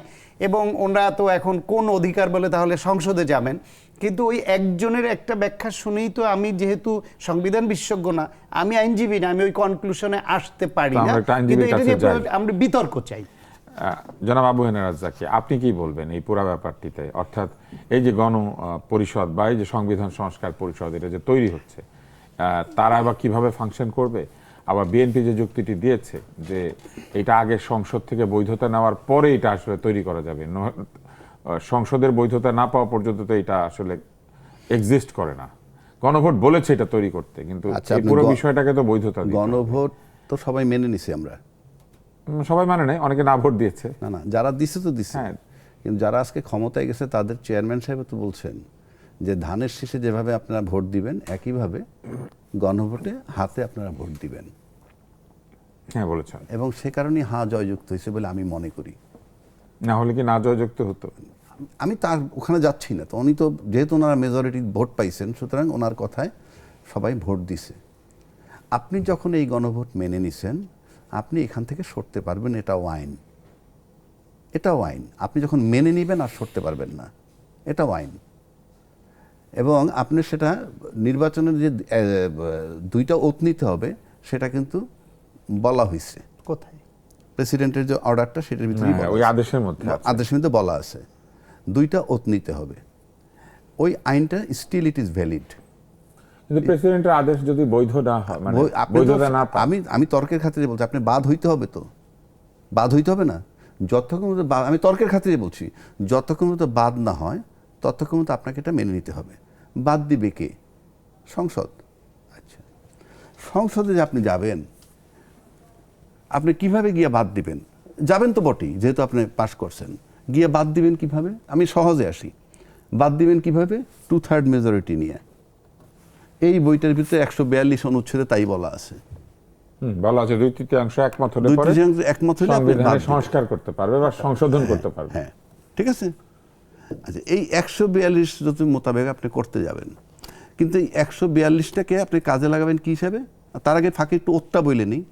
এবং ওনারা তো এখন কোন অধিকার বলে তাহলে সংসদে যাবেন। কিন্তু ওই একজনের একটা ব্যাখ্যা শুনেই তো আমি, যেহেতু সংবিধান বিশেষজ্ঞ না, আমি আইনজীবী না, আমি ওই কনক্লুশনে আসতে পারি না। কিন্তু এটা নিয়ে আমরা বিতর্ক চাই। জনাব আবু হেনা রাজ্জাকি, আপনি কি বলবেন এই পুরো ব্যাপারটিতে? অর্থাৎ এই যে গণ পরিষদ বা এই যে সংবিধান সংস্কার পরিষদ এটা যে তৈরি হচ্ছে, তারা আবার কিভাবে ফাংশন করবে? আবার বিএনপি যে যুক্তিটি দিয়েছে যে এটা আগে সংসদ থেকে বৈধতা নেওয়ার পরে এটা আসলে তৈরি করা যাবে, সংসদের বৈধতা না পাওয়া পর্যন্ত তো এটা আসলে এক্সিস্ট করে না। গণভোট বলেছে এটা তৈরি করতে, কিন্তু এই পুরো বিষয়টাকে তো বৈধতা দিতে হবে। গণভোট তো সবাই মেনে নিছি আমরা, সবাই মানে নাই, অনেকে না ভোট দিয়েছে। না যারা দিছে তো দিছে, কিন্তু যারা আজকে ক্ষমতায় গেছে তাদের চেয়ারম্যান সাহেব তো বলছেন যে ধানের শীষে যেভাবে আপনারা ভোট দিবেন একইভাবে গণভোটে হাতে আপনারা ভোট দিবেন, হ্যাঁ বলেছেন। এবং সে কারণেই জয়যুক্ত হয়েছে বলে আমি মনে করি। না হলে কি না জয়যুক্ত হতো? আমি তার ওখানে যাচ্ছি না তো, উনি তো যেহেতু ওনারা মেজরিটি ভোট পাইছেন, সুতরাং ওনার কথায় সবাই ভোট দিছে। আপনি যখন এই গণভোট মেনে নিছেন, আপনি এখান থেকে সরতে পারবেন, এটাও আইন, এটাও আইন। আপনি যখন মেনে নেবেন আর সরতে পারবেন না, এটাও আইন। এবং আপনি সেটা নির্বাচনের যে দুইটা ওত নিতে হবে সেটা কিন্তু বলা হয়েছে, কোথায়? প্রেসিডেন্টের যে অর্ডারটা সেটার ভিতরে হ্যাঁ, ওই আদেশের মধ্যে আছে। আদেশের মধ্যে বলা আছে দুইটা ওত নিতে হবে। ওই আইনটা স্টিল ইট ইজ ভ্যালিড। কিন্তু প্রেসিডেন্টের আদেশ যদি বৈধ না হয়, মানে বৈধতা না পায়, আমি তর্কের খাতিরে বলছি, আপনি বাদ হইতে হবে তো, বাদ হইতে হবে না? যতক্ষণ পর্যন্ত আমি তর্কের খাতিরে বলছি, যতক্ষণ পর্যন্ত বাদ না হয় ততক্ষণ পর্যন্ত আপনাকে এটা মেনে নিতে হবে। বাদ দিবে কে? সংসদ। আচ্ছা, সংসদে যে আপনি যাবেন, আপনি কিভাবে গিয়ে বাদ দিবেন? যাবেন তো বটেই, যেহেতু আপনি পাশ করছেন, গিয়ে বাদ দিবেন কিভাবে? আমি সহজে আসি। বাদ দিবেন কিভাবে? 2/3 মেজরিটি নিয়ে। এই বইটার ভিতরে 142 অনুচ্ছেদে তাই বলা আছে। বলা আছে 2/3 একমত হলে পরে 2/3 একমত হলে আপনি বাদ সংবিধানে দিবেন। সংস্কার করতে পারবে বা সংশোধন করতে পারবে। হ্যাঁ, ঠিক আছে। আচ্ছা, এই 142 যদি মোতাবেক আপনি করতে যাবেন, কিন্তু এই 142টাকে আপনি কাজে লাগাবেন কি হিসাবে? তার আগে ফাঁকে একটু ওতটা বলে নিই।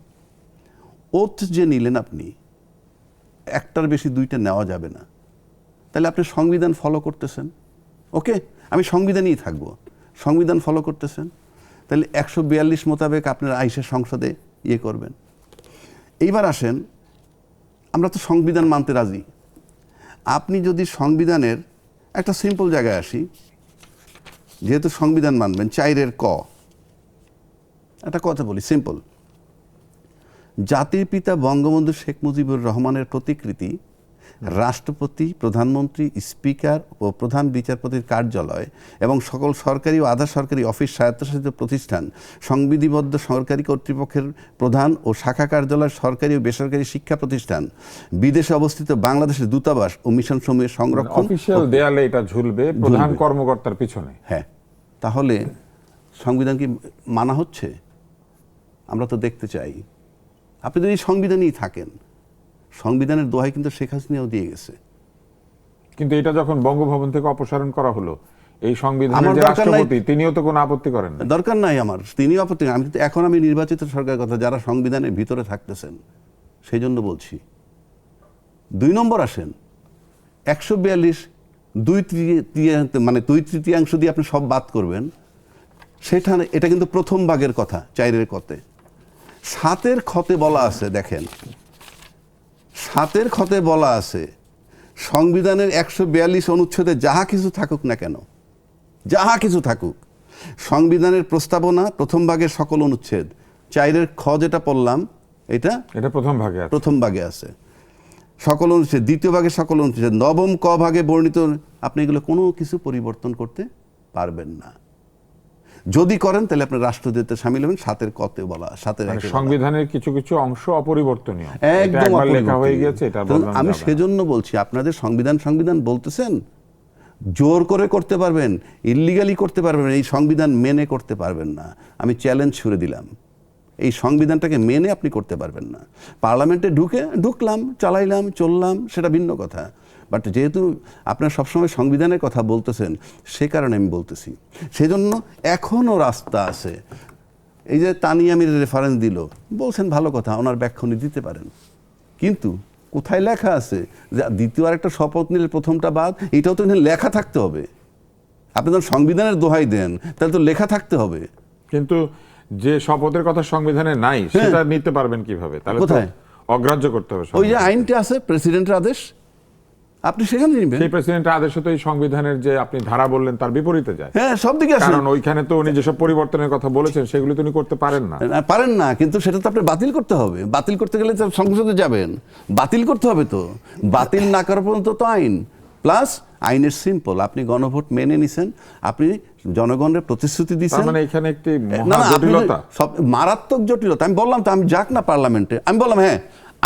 ওত যে নিলেন আপনি, একটার বেশি দুইটা নেওয়া যাবে না। তাহলে আপনি সংবিধান ফলো করতেছেন। ওকে, আমি সংবিধানেই থাকবো, সংবিধান ফলো করতেছেন। তাহলে 142 মোতাবেক আপনার আইসে সংসদে ইয়ে করবেন। এইবার আসেন, আমরা তো সংবিধান মানতে রাজি। আপনি যদি সংবিধানের একটা সিম্পল জায়গায় আসি, যেহেতু সংবিধান মানবেন, 4 ক একটা কথা বলি, সিম্পল। জাতির পিতা বঙ্গবন্ধু শেখ মুজিবুর রহমানের প্রতিকৃতি রাষ্ট্রপতি, প্রধানমন্ত্রী, স্পিকার ও প্রধান বিচারপতির কার্যালয় এবং সকল সরকারি ও আধা সরকারি অফিস, স্বায়ত্তশাসিত প্রতিষ্ঠান, সংবিধিবদ্ধ সরকারি কর্তৃপক্ষের প্রধান ও শাখা কার্যালয়, সরকারি ও বেসরকারি শিক্ষা প্রতিষ্ঠান, বিদেশে অবস্থিত বাংলাদেশের দূতাবাস ও মিশন সমূহের সংরক্ষণ, অফিশিয়াল দেয়ালে এটা ঝুলবে প্রধান কর্মকর্তার পিছনে। হ্যাঁ, তাহলে সংবিধান কি মানা হচ্ছে? আমরা তো দেখতে চাই। আপনি যদি সংবিধানেই থাকেন, সংবিধানের দোহাই কিন্তু শেখ হাসিনাও দিয়ে গেছে। কিন্তু এটা যখন বঙ্গভবন থেকে অপসারণ করা হলো, এই সংবিধানের আমার যে দরকার নাই। রাষ্ট্রপতি তিনিও তো কোনো আপত্তি করেন না। দরকার নাই আমার, তিনিও আপত্তি। আমি কিন্তু এখন আমি নির্বাচিত সরকারের কথা, যারা সংবিধানের ভিতরে থাকতেছেন সেই জন্য বলছি। 2 নম্বর আসেন, 142 2/3 দিয়ে আপনি সব বাদ করবেন, সেটা এটা কিন্তু প্রথম ভাগের কথা, 4 কতে। 7 খতে বলা আছে, দেখেন 7 খতে বলা আছে, সংবিধানের 142 অনুচ্ছেদে যাহা কিছু থাকুক না কেন, যাহা কিছু থাকুক, সংবিধানের প্রস্তাবনা প্রথম ভাগের সকল অনুচ্ছেদ, 4 খ যেটা পড়লাম, এটা প্রথম ভাগে আছে। প্রথম ভাগে আছে সকল অনুচ্ছেদ, দ্বিতীয় ভাগে সকল অনুচ্ছেদ, নবম ক ভাগে বর্ণিত, আপনি এগুলো কোনো কিছু পরিবর্তন করতে পারবেন না। যদি করেন তাহলে আপনি রাষ্ট্রদ্রোহিতে শামিল হবেন। 7 কতে বলা, 7 সংবিধানের কিছু কিছু অংশ অপরিবর্তনীয়, একদম একবার লেখা হয়ে গেছে, এটা বদলানো আমি যাবে না। সেজন্য বলছি, আপনাদের সংবিধান বলতেছেন, জোর করে করতে পারবেন, ইল্লিগালি করতে পারবেন, এই সংবিধান মেনে করতে পারবেন না। আমি চ্যালেঞ্জ ছুড়ে দিলাম, এই সংবিধানটাকে মেনে আপনি করতে পারবেন না। পার্লামেন্টে ঢুকলাম, চালাইলাম, চললাম, সেটা ভিন্ন কথা। বাট যেহেতু আপনারা সবসময় সংবিধানের কথা বলতেছেন, সে কারণে আমি বলতেছি। সেজন্য এখনও রাস্তা আছে। এই যে তানিয়া মির রেফারেন্স দিল, বলছেন ভালো কথা, ওনার ব্যাখ্যা উনি দিতে পারেন, কিন্তু কোথায় লেখা আছে যে দ্বিতীয় আর একটা শপথ নিলে প্রথমটা বাদ? এটাও তো এখানে লেখা থাকতে হবে। আপনি যখন সংবিধানের দোহাই দেন, তাহলে তো লেখা থাকতে হবে। কিন্তু যে শপথের কথা সংবিধানে নাই, সেটা নিতে পারবেন কিভাবে? তাহলে তো কোথায়? অগ্রাহ্য করতে হবে। ওই যে আইনটা আছে, প্রেসিডেন্টের আদেশ, আপনি সেখানে নেবেন। সেই প্রেসিডেন্টের আদেশে তো এই সংবিধানের যে আপনি ধারা বললেন তার বিপরীতে যায়। হ্যাঁ, সব দিকে আছে। কারণ ওইখানে তো উনি যেসব পরিবর্তনের কথা বলেছেন সেগুলো তো উনি করতে পারেন না। পারেন না, কিন্তু সেটা তো আপনি বাতিল করতে হবে। বাতিল করতে গেলে তো সংসদে যাবেন, বাতিল করতে হবে। তো বাতিল না করা পর্যন্ত তো আইন প্লাস আইনের সিম্পল, আপনি গণভোট মেনে নিছেন, আপনি জনগণের প্রতিশ্রুতি দিচ্ছেন। মানে এখানে একটি না, মহা জটিলতা, সব মারাত্মক জটিলতা। আমি বললাম তো, আমি যাক না পার্লামেন্টে, আমি বললাম হ্যাঁ,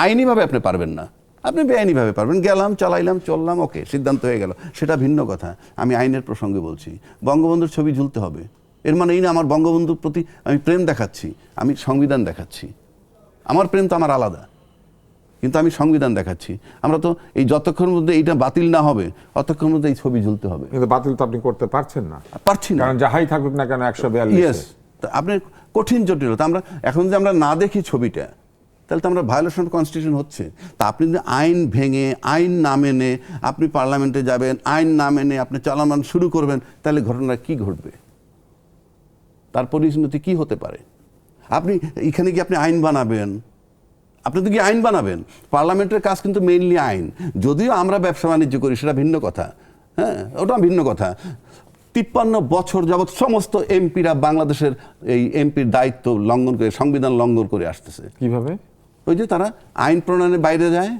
আইনিভাবে আপনি পারবেন না, আপনি বেআইনিভাবে পারবেন, গেলাম, চালাইলাম, চললাম, ওকে, সিদ্ধান্ত হয়ে গেল, সেটা ভিন্ন কথা। আমি আইনের প্রসঙ্গে বলছি, বঙ্গবন্ধুর ছবি ঝুলতে হবে, এর মানে এই না আমার বঙ্গবন্ধুর প্রতি আমি প্রেম দেখাচ্ছি, আমি সংবিধান দেখাচ্ছি। আমার প্রেম তো আমার আলাদা, কিন্তু আমি সংবিধান দেখাচ্ছি। আমরা তো এই যতক্ষণ মধ্যে এইটা বাতিল না হবে ততক্ষণ মধ্যে এই ছবি ঝুলতে হবে। কিন্তু বাতিল তো আপনি করতে পারছেন না, পারছি না, কারণ যাহাই থাকুক না কেন 142। ইয়েস, আপনার কঠিন জটিলতা। আমরা এখন যদি আমরা না দেখি ছবিটা, তাহলে তো আমরা ভায়োলেশন অফ কনস্টিটিউশন হচ্ছে। তা আপনি যদি আইন ভেঙে, আইন না মেনে আপনি পার্লামেন্টে যাবেন, আইন না মেনে আপনি চালান শুরু করবেন, তাহলে ঘটনা কি ঘটবে, তার পরিণতি কি হতে পারে? আপনি এখানে কি আপনি আইন বানাবেন? আপনি তো কি আইন বানাবেন? পার্লামেন্টের কাজ কিন্তু মেইনলি আইন। যদিও আমরা ব্যবসা বাণিজ্য করি, সেটা ভিন্ন কথা, হ্যাঁ, ওটা ভিন্ন কথা। 53 বছর যাবৎ সমস্ত এমপিরা বাংলাদেশের এই এমপির দায়িত্ব লঙ্ঘন করে, সংবিধান লঙ্ঘন করে আসতেছে। কিভাবে? ওই যে তারা আইন প্রণয়নের বাইরে যায়,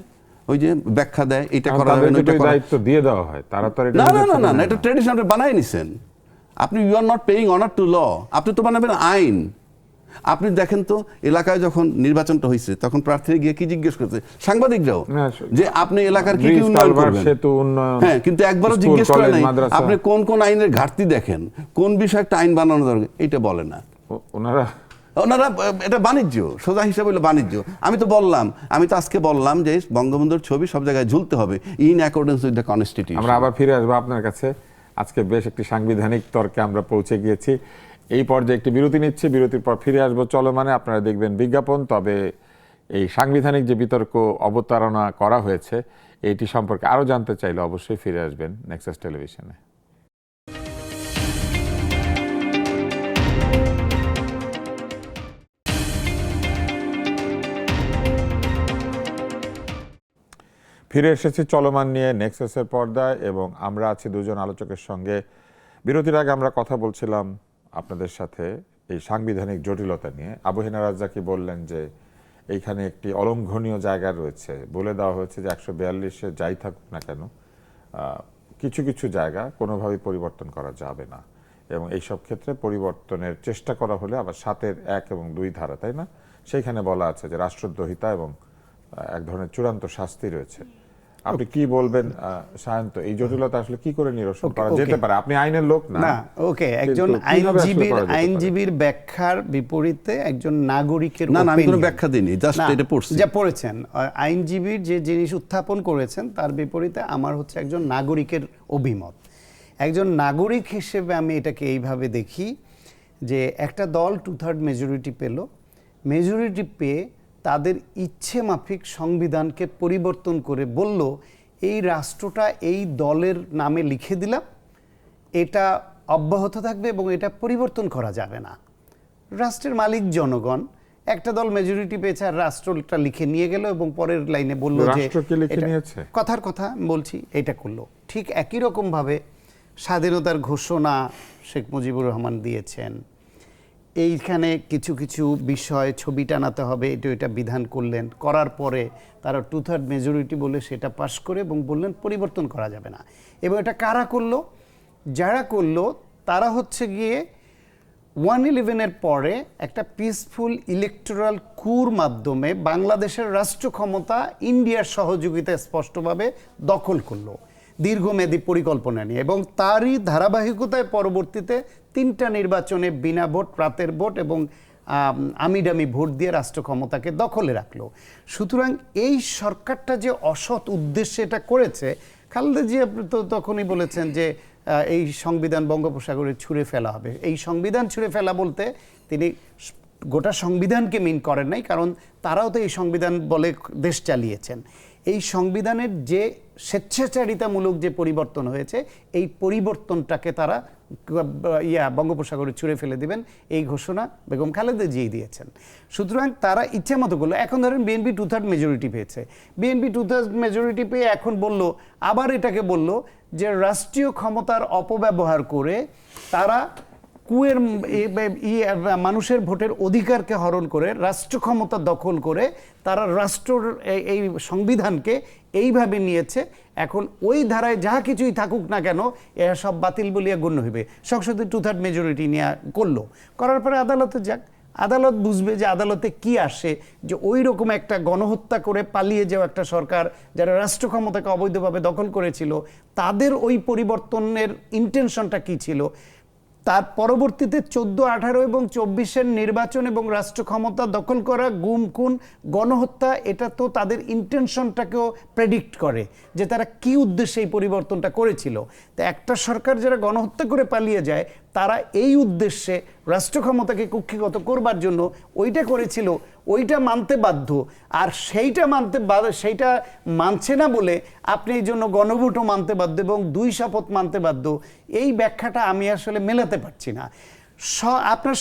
ওই যে ব্যাখ্যা দেয়, এটা করা যাবে না, তাদেরকে দায়িত্ব দিয়ে দেওয়া হয়, তারা তো এটা না না না না, এটা ট্রেডিশন আপনি বানায় নিছেন। আপনি you are not paying honour to law, আপনি তো বানাবেন আইন। আপনি দেখেন তো এলাকায় যখন নির্বাচনটা হয়েছে তখন প্রার্থীরা গিয়ে কি জিজ্ঞেস করছে, সাংবাদিকরাও, যে আপনি এলাকার কি কি উন্নয়ন করবেন। হ্যাঁ, কিন্তু একবারও জিজ্ঞেস করে নাই আপনি কোন কোন আইনের ঘাটতি দেখেন, কোন বিষয়ে একটা আইন বানানো দরকার, এটা বলে না ওনারা। এটা বাণিজ্য, সোজা হিসাবে হলো বাণিজ্য। আমি তো বললাম, আমি তো আজকে বললাম যে বঙ্গবন্ধুর ছবি সব জায়গায় ঝুলতে হবে in accordance with the constitution. আমরা আবার ফিরে আসবো আপনার কাছে। আজকে বেশ একটি সাংবিধানিক তর্কে আমরা পৌঁছে গিয়েছি। এই পর্যায়ে একটি বিরতি নিচ্ছে, বিরতির পর ফিরে আসবো চলমানে। আপনারা দেখবেন বিজ্ঞাপন। তবে এই সাংবিধানিক যে বিতর্ক অবতারণা করা হয়েছে এইটি সম্পর্কে আরও জানতে চাইলে অবশ্যই ফিরে আসবেন নেক্সাস টেলিভিশনে। ফিরে এসেছি চলমান নিয়ে নেক্সাসের পর্দায়, এবং আমরা আছি দুজন আলোচকের সঙ্গে। বিরতির আগে আমরা কথা বলছিলাম আপনাদের সাথে এই সাংবিধানিক জটিলতা নিয়ে। আবু হেনা রাজ্জাকি বললেন যে এইখানে একটি অলঙ্ঘনীয় জায়গা রয়েছে, বলে দেওয়া হয়েছে যে 142-এ যাই থাকুক না কেন কিছু কিছু জায়গা কোনোভাবেই পরিবর্তন করা যাবে না, এবং এইসব ক্ষেত্রে পরিবর্তনের চেষ্টা করা হলে আবার 7-এর 1 এবং 2 ধারা, তাই না, সেইখানে বলা আছে যে রাষ্ট্রদ্রোহিতা এবং এক ধরনের চূড়ান্ত শাস্তি রয়েছে। আপনি কি বলবেন সায়ন্ত, এই জটিলতা আসলে কি করে নিরসন করা যেতে পারে? আপনি আইনের লোক না। ওকে, একজন আইনজীবীর ব্যাখ্যার বিপরীতে একজন নাগরিকের, না আমি কোনো ব্যাখ্যা দিইনি, জাস্ট এটা পড়ছি, যা পড়েছেন আইনজীবীর যে জিনিস উত্থাপন করেছেন তার বিপরীতে আমার হচ্ছে একজন নাগরিকের অভিমত। একজন নাগরিক হিসেবে আমি এটাকে এইভাবে দেখি যে একটা দল 2/3 মেজরিটি পেল, মেজরিটি পেয়ে তাদের ইচ্ছে মাফিক সংবিধানকে পরিবর্তন করে বলল এই রাষ্ট্রটা এই দলের নামে লিখে দিলাম, এটা অব্যাহত থাকবে এবং এটা পরিবর্তন করা যাবে না। রাষ্ট্রের মালিক জনগণ, একটা দল মেজরিটি পেয়েছে আর রাষ্ট্রটা লিখে নিয়ে গেল এবং পরের লাইনে বলল যে কথার কথা বলছি এটা করলো। ঠিক একই রকমভাবে স্বাধীনতার ঘোষণা শেখ মুজিবুর রহমান দিয়েছেন, এইখানে কিছু কিছু বিষয় ছবি টানাতে হবে, এটা বিধান করলেন, করার পরে তারা 2/3 মেজরিটি বলে সেটা পাশ করে এবং বললেন পরিবর্তন করা যাবে না। এবং এটা কারা করলো? যারা করলো তারা হচ্ছে গিয়ে 111-এর পরে একটা পিসফুল ইলেকটোরাল কুর মাধ্যমে বাংলাদেশের রাষ্ট্র ক্ষমতা ইন্ডিয়ার সহযোগিতায় স্পষ্টভাবে দখল করলো দীর্ঘমেয়াদী পরিকল্পনা নিয়ে, এবং তারই ধারাবাহিকতায় পরবর্তীতে 3টা নির্বাচনে বিনা ভোট, প্রাতের ভোট এবং আমিডামি ভোট দিয়ে রাষ্ট্র ক্ষমতাকে দখলে রাখলো। সুতরাং এই সরকারটা যে অসৎ উদ্দেশ্যে এটা করেছে, খালেদা জিয়া তো তখনই বলেছেন যে এই সংবিধান বঙ্গোপসাগরে ছুঁড়ে ফেলা হবে। এই সংবিধান ছুঁড়ে ফেলা বলতে তিনি গোটা সংবিধানকে মিন করেন নাই, কারণ তারাও তো এই সংবিধান বলে দেশ চালিয়েছেন। এই সংবিধানের যে স্বেচ্ছাচারিতামূলক যে পরিবর্তন হয়েছে, এই পরিবর্তনটাকে তারা বঙ্গোপসাগরে ছুঁড়ে ফেলে দিবেন, এই ঘোষণা বেগম খালেদা জিয়াই দিয়েছেন। সুতরাং তারা ইচ্ছে মতো করলো। এখন ধরেন বিএনপি 2/3 মেজরিটি পেয়েছে, বিএনপি 2/3 মেজরিটি পেয়ে এখন বলল, আবার এটাকে বলল যে রাষ্ট্রীয় ক্ষমতার অপব্যবহার করে তারা কুয়ের মানুষের ভোটের অধিকারকে হরণ করে রাষ্ট্র ক্ষমতা দখল করে তারা রাষ্ট্রের এই সংবিধানকে এইভাবে নিয়েছে। এখন ওই ধারায় যাহা কিছুই থাকুক না কেন এরা সব বাতিল বলিয়া গণ্য হইবে। সংসদে 2/3 মেজরিটি নিয়ে করলো, করার পরে আদালতে যাক, আদালত বুঝবে যে আদালতে কি আসে, যে ওই রকম একটা গণহত্যা করে পালিয়ে যাওয়া একটা সরকার যারা রাষ্ট্র ক্ষমতাকে অবৈধভাবে দখল করেছিল, তাদের ওই পরিবর্তনের ইন্টেনশনটা কি ছিল। তার পরবর্তীতে 14, 18 এবং 24-এর নির্বাচন এবং রাষ্ট্র ক্ষমতা দখল করা, গুম খুন, গণহত্যা, এটা তো তাদের ইন্টেনশনটাকেও প্রেডিক্ট করে যে তারা কি উদ্দেশ্যে এই পরিবর্তনটা করেছিল। তো একটা সরকার যারা গণহত্যা করে পালিয়ে যায়, তারা এই উদ্দেশ্যে রাষ্ট্র ক্ষমতাকে কুক্ষিগত করবার জন্য ওইটা করেছিল, ওইটা মানতে বাধ্য। আর সেইটা মানছে না বলে আপনি এই জন্য গণভোটও মানতে বাধ্য এবং 2 শপথ মানতে বাধ্য। এই ব্যাখ্যাটা আমি আসলে মেলাতে পারছি না। আপনার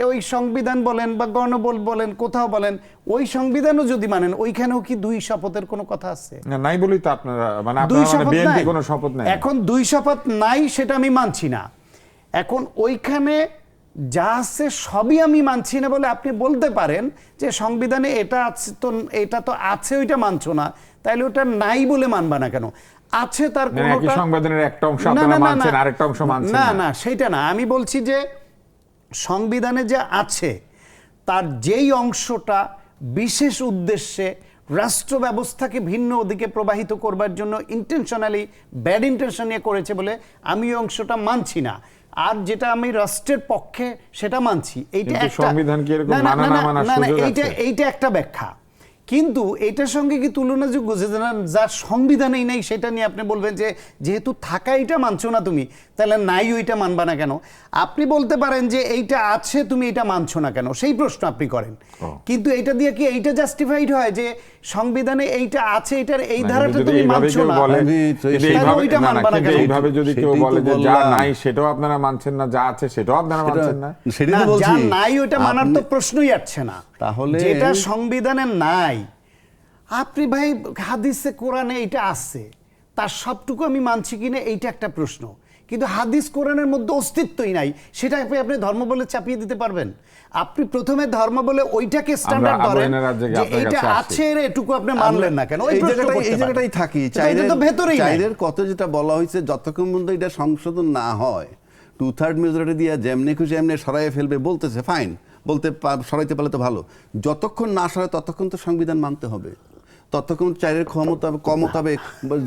ওই সংবিধান বলেন বা গণভোট বলেন, কোথাও বলেন, ওই সংবিধানও যদি মানেন, ওইখানেও কি 2 শপথের কোনো কথা আছে? নাই বলেই তো আপনারা মানে 2 আপনারা শপথ বিএনপি নাই। কোনো শপথ নাই। এখন 2 শপথ নাই, সেটা আমি মানছি না। এখন ওইখানে যা আছে সবই আমি মানছি না বলে আপনি বলতে পারেন যে সংবিধানে এটা আছে, তো এটা তো আছে, ওইটা মানছো না, তাইলে ওটা নাই বলে মানবা না কেন? আছে তার মানে একই কোনোটা সংবিধানের একটা অংশ আপনারা মানছেন, আরেকটা অংশ মানছেন না। না। না, সেটা না। আমি বলছি যে সংবিধানে যে আছে তার যেই অংশটা বিশেষ উদ্দেশ্যে রাষ্ট্র ব্যবস্থাকে ভিন্ন দিকে প্রবাহিত করবার জন্য ইন্টেনশনালি ব্যাড ইন্টেনশন নিয়ে করেছে বলে আমি ওই অংশটা মানছি না। আর যেটা আমি রাষ্ট্রের পক্ষে সেটা মানছি। এইটা কিন্তু একটা সংবিধান কি এরকম মানা না মানার সুযোগ আছে? এইটা একটা ব্যাখ্যা। কিন্তু এটার সঙ্গে কি তুলনাযোগ্য যে যার সংবিধানেই নাই সেটা নিয়ে আপনি বলবেন যে যেহেতু থাকা এইটা মানছো না তুমি, তাহলে নাই ওইটা মানবা না কেন? আপনি বলতে পারেন যে এইটা আছে, তুমি এটা মানছো না কেন, সেই প্রশ্ন আপনি করেন। কিন্তু এটা দিয়ে কি এইটা জাস্টিফাইড হয় যে সংবিধানে এইটা আছে, এটার এই ধারাটা তুমি মানছো না, তাহলে ওইটা মানবা না কেন? এইভাবে যদি কেউ বলে যে যা নাই সেটাও আপনারা মানছেন না, যা আছে সেটাও আপনারা মানছেন না, না, যা নাই ওইটা মানার তো প্রশ্নই আসছে না। তাহলে যেটা সংবিধানে নাই, আপনি ভাই হাদিসে কোরআনে এটা আছে, তার সবটুকু আমি মানছি কিনা এইটা একটা প্রশ্ন। কিন্তু হাদিস কোরআনের মধ্যে অস্তিত্বই নাই, সেটা আপনি ধর্ম বলে চাপিয়ে দিতে পারবেন? আপনি প্রথমে ধর্ম বলে ওইটাকে স্ট্যান্ডার্ড ধরেন যে এইটা আছে, এটুকু আপনি মানলেন না কেন? এই জায়গাটাই থাকি। চাইদের কত যেটা বলা হয়েছে, যতক্ষণ পর্যন্ত এটা সংশোধন না হয়, 2/3 মেজরিটি দিয়ে যেমনি খুশি এমনি সরাইয়ে ফেলবে বলতেছে, ফাইন, বলতে সরাইতে পারলে তো ভালো। যতক্ষণ না সরায় ততক্ষণ তো সংবিধান মানতে হবে। ততক্ষণ চাইরের ক্ষমতাবে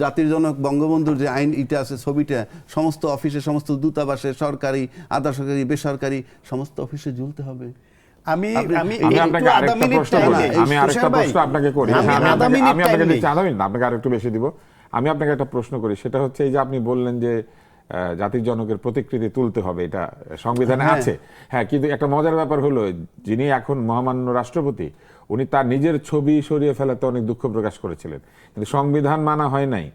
জাতির জনক বঙ্গবন্ধুর যে আইন ইটা আছে, ছবিটা সমস্ত অফিসে, সমস্ত দূতাবাসে, সরকারি, আধা সরকারি, বেসরকারি সমস্ত অফিসে ঝুলতে হবে। আমি আপনাকে আরেকটা প্রশ্ন করি, আমি আরেকটা প্রশ্ন আপনাকে করি, আমি আপনাকে আরেকটু বেশি দিব। আমি আপনাকে একটা প্রশ্ন করি, সেটা হচ্ছে এই যে আপনি বললেন যে জাতির জনকের প্রতিকৃতি তুলতে হবে, এটা সংবিধানে আছে। হ্যাঁ, কিন্তু একটা মজার ব্যাপার হলো, যিনি এখন মহামান্য রাষ্ট্রপতি, উনি তার নিজের ছবি সরিয়ে ফেলাতে অনেক দুঃখ প্রকাশ করেছিলেন, কিন্তু সংবিধান মানা হয় নাই,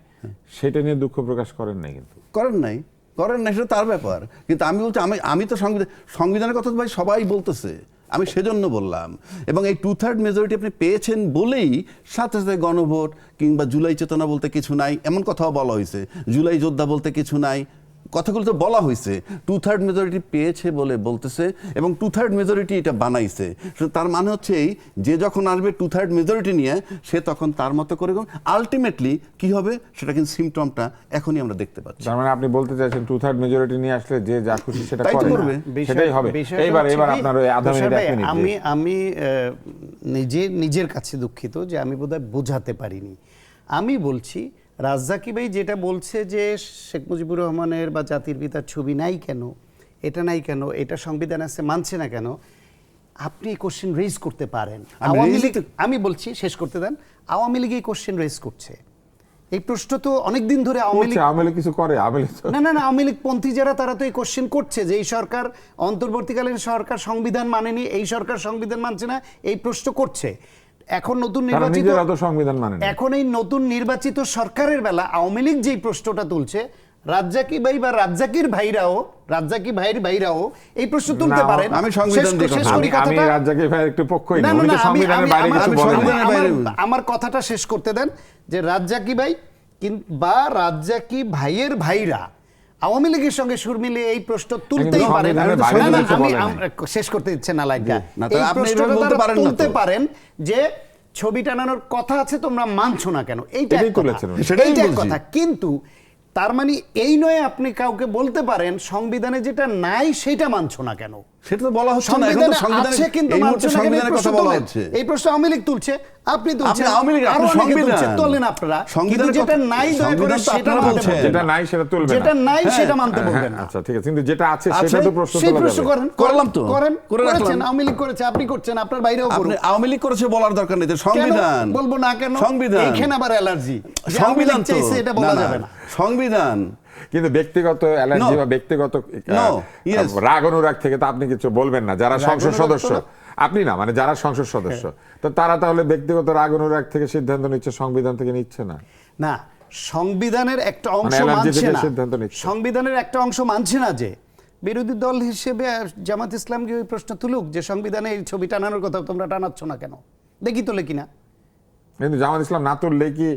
সেটা নিয়ে দুঃখ প্রকাশ করেন নাই। কিন্তু করেন নাই সেটা তার ব্যাপার। কিন্তু আমি বলছি, আমি তো সংবিধানের কথা ভাই সবাই বলতেছে, আমি সেজন্য বললাম। এবং এই 2/3 মেজরিটি আপনি পেয়েছেন বলেই সাথে সাথে গণভোট কিংবা জুলাই চেতনা বলতে কিছু নাই, এমন কথাও বলা হয়েছে, জুলাই যোদ্ধা বলতে কিছু নাই, কথাগুলো তো বলা হয়েছে। 2/3 মেজরিটি পেয়েছে বলে বলতেছে, এবং 2/3 মেজরিটি এটা বানাইছে। তার মানে হচ্ছে এই যে যখন আসবে 2/3 মেজরিটি নিয়ে, সে তখন তার মতো করে আলটিমেটলি কি হবে সেটা কিন্তু সিমটমটা এখনই আমরা দেখতে পাচ্ছি। তার মানে আপনি বলতে চাইছেন 2/3 মেজরিটি নিয়ে আসলে যে যা খুশি সেটা করবে, সেটাই হবে। এবার আপনার ওই আধা মিনিট, 1 মিনিট। আমি নিজের কাছে দুঃখিত যে আমি বোধহয় বোঝাতে পারিনি। আমি বলছি রাজ্জাকি ভাই যেটা বলছে যে শেখ মুজিবুর রহমানের বা জাতির পিতার ছবি নাই কেন, এটা নাই কেন, এটা সংবিধান আছে, মানছে না কেন, আপনি এই কোশ্চেন রেজ করতে পারেন। আওয়ামী লীগ, আমি বলছি শেষ করতে দেন, আওয়ামী লীগ এই কোশ্চেন রেজ করছে। এই প্রশ্ন তো অনেকদিন ধরে আওয়ামী লীগ কিছু করে, না, আওয়ামী লীগ পন্থী যারা, তারা তো এই কোশ্চেন করছে যে এই সরকার, অন্তর্বর্তীকালীন সরকার সংবিধান মানেনি, এই সরকার সংবিধান মানছে না, এই প্রশ্ন করছে। এখন নতুন নির্বাচিত, এখন এই নতুন নির্বাচিত সরকারের বেলা আওয়ামী লীগ যেই প্রশ্নটা তুলছে, রাজ্জাকি ভাই বা রাজ্জাকির ভাইরাও, রাজ্জাকি ভাইয়ের ভাইরাও এই প্রশ্ন তুলতে পারেন। আমি সংবিধান আমি রাজ্জাকি ভাইয়ের একটু পক্ষই না, উনি তো সংবিধানের বাইরে কিছু বলেন না। আমার কথাটা শেষ করতে দেন যে রাজ্জাকি ভাই বা রাজ্জাকি ভাইয়ের ভাইরা আওয়ামী লীগের সঙ্গে সুর মিলিয়ে এই প্রশ্ন তুলতেই পারেন। আমি শেষ করতে দিচ্ছে না লাইনটা, এই প্রশ্নটা তুলতে পারেন যে ছবি টানানোর কথা আছে, তোমরা মানছো না কেন, এইটা কথা। কিন্তু তার মানে এই নয় আপনি কাউকে বলতে পারেন সংবিধানে যেটা নাই সেটা মানছো না কেন। সেটা তো বলা হচ্ছে না, এখন তো সংবিধানে আছে কিন্তু এই মানছে মুহূর্তে না, সংবিধানের এই কথা প্রশ্ন বলা তোলেন। হচ্ছে। এই প্রশ্ন আওয়ামী লীগ তুলছে, আপনি তুলছেন, আপনি আওয়ামী লীগ, আরো আপনি অনেকে সংবিধান তুলছে, তোলেন আপনারা, কিন্তু সংবিধানের যেটা কথা- নাই দয়া করে সংবিধান তো সেটা আপনারা মানতে বলছেন। বলবেন যেটা না। নাই সেটা তুলবেন যেটা না। নাই হ্যাঁ, সেটা মানতে বলবেন না। আচ্ছা ঠিক আছে, কিন্তু যেটা আছে আছে, সেটা তো প্রশ্ন সেই তোলা প্রশ্ন যাবে। করেন, করলাম তো, করেন, করে রাখলাম। করেছেন, আওয়ামী লীগ করেছে, আপনি করছেন, আপনার বাইরেও করুন। আপনি আওয়ামী লীগ করেছে বলার দরকার নেই, কেন সংবিধান বলবো না, কেন সংবিধান এইখানে আবার অ্যালার্জি, সংবিধান তো চাইছে এটা বলা যাবে না। সংবিধান কিন্তু ব্যক্তিগত অ্যালার্জি No. বা ব্যক্তিগত No. Yes. রাগ অনুরাগ থেকে তো আপনি কিছু বলবেন না। যারা রাগ সংসদ অনুরাগ সদস্য, তো আপনি না, মানে যারা সংসদ সদস্য, তো তারা তাহলে ব্যক্তিগত রাগ অনুরাগ থেকে সিদ্ধান্ত নিচ্ছে, সংবিধান থেকে নিচ্ছে না? না, সংবিধানের একটা অংশ অ্যালার্জি মানছে থেকে না, সিদ্ধান্ত নিচ্ছে। সংবিধানের একটা অংশ মানছে না যে বিরোধী দল হিসেবে জামাত ইসলামকে ওই প্রশ্ন তুলুক যে সংবিধানে এই ছবি টানানোর কথা তোমরা টানাচ্ছ না কেন, দেখি তোলে কিনা। কিন্তু জামাত ইসলাম না তুললে কি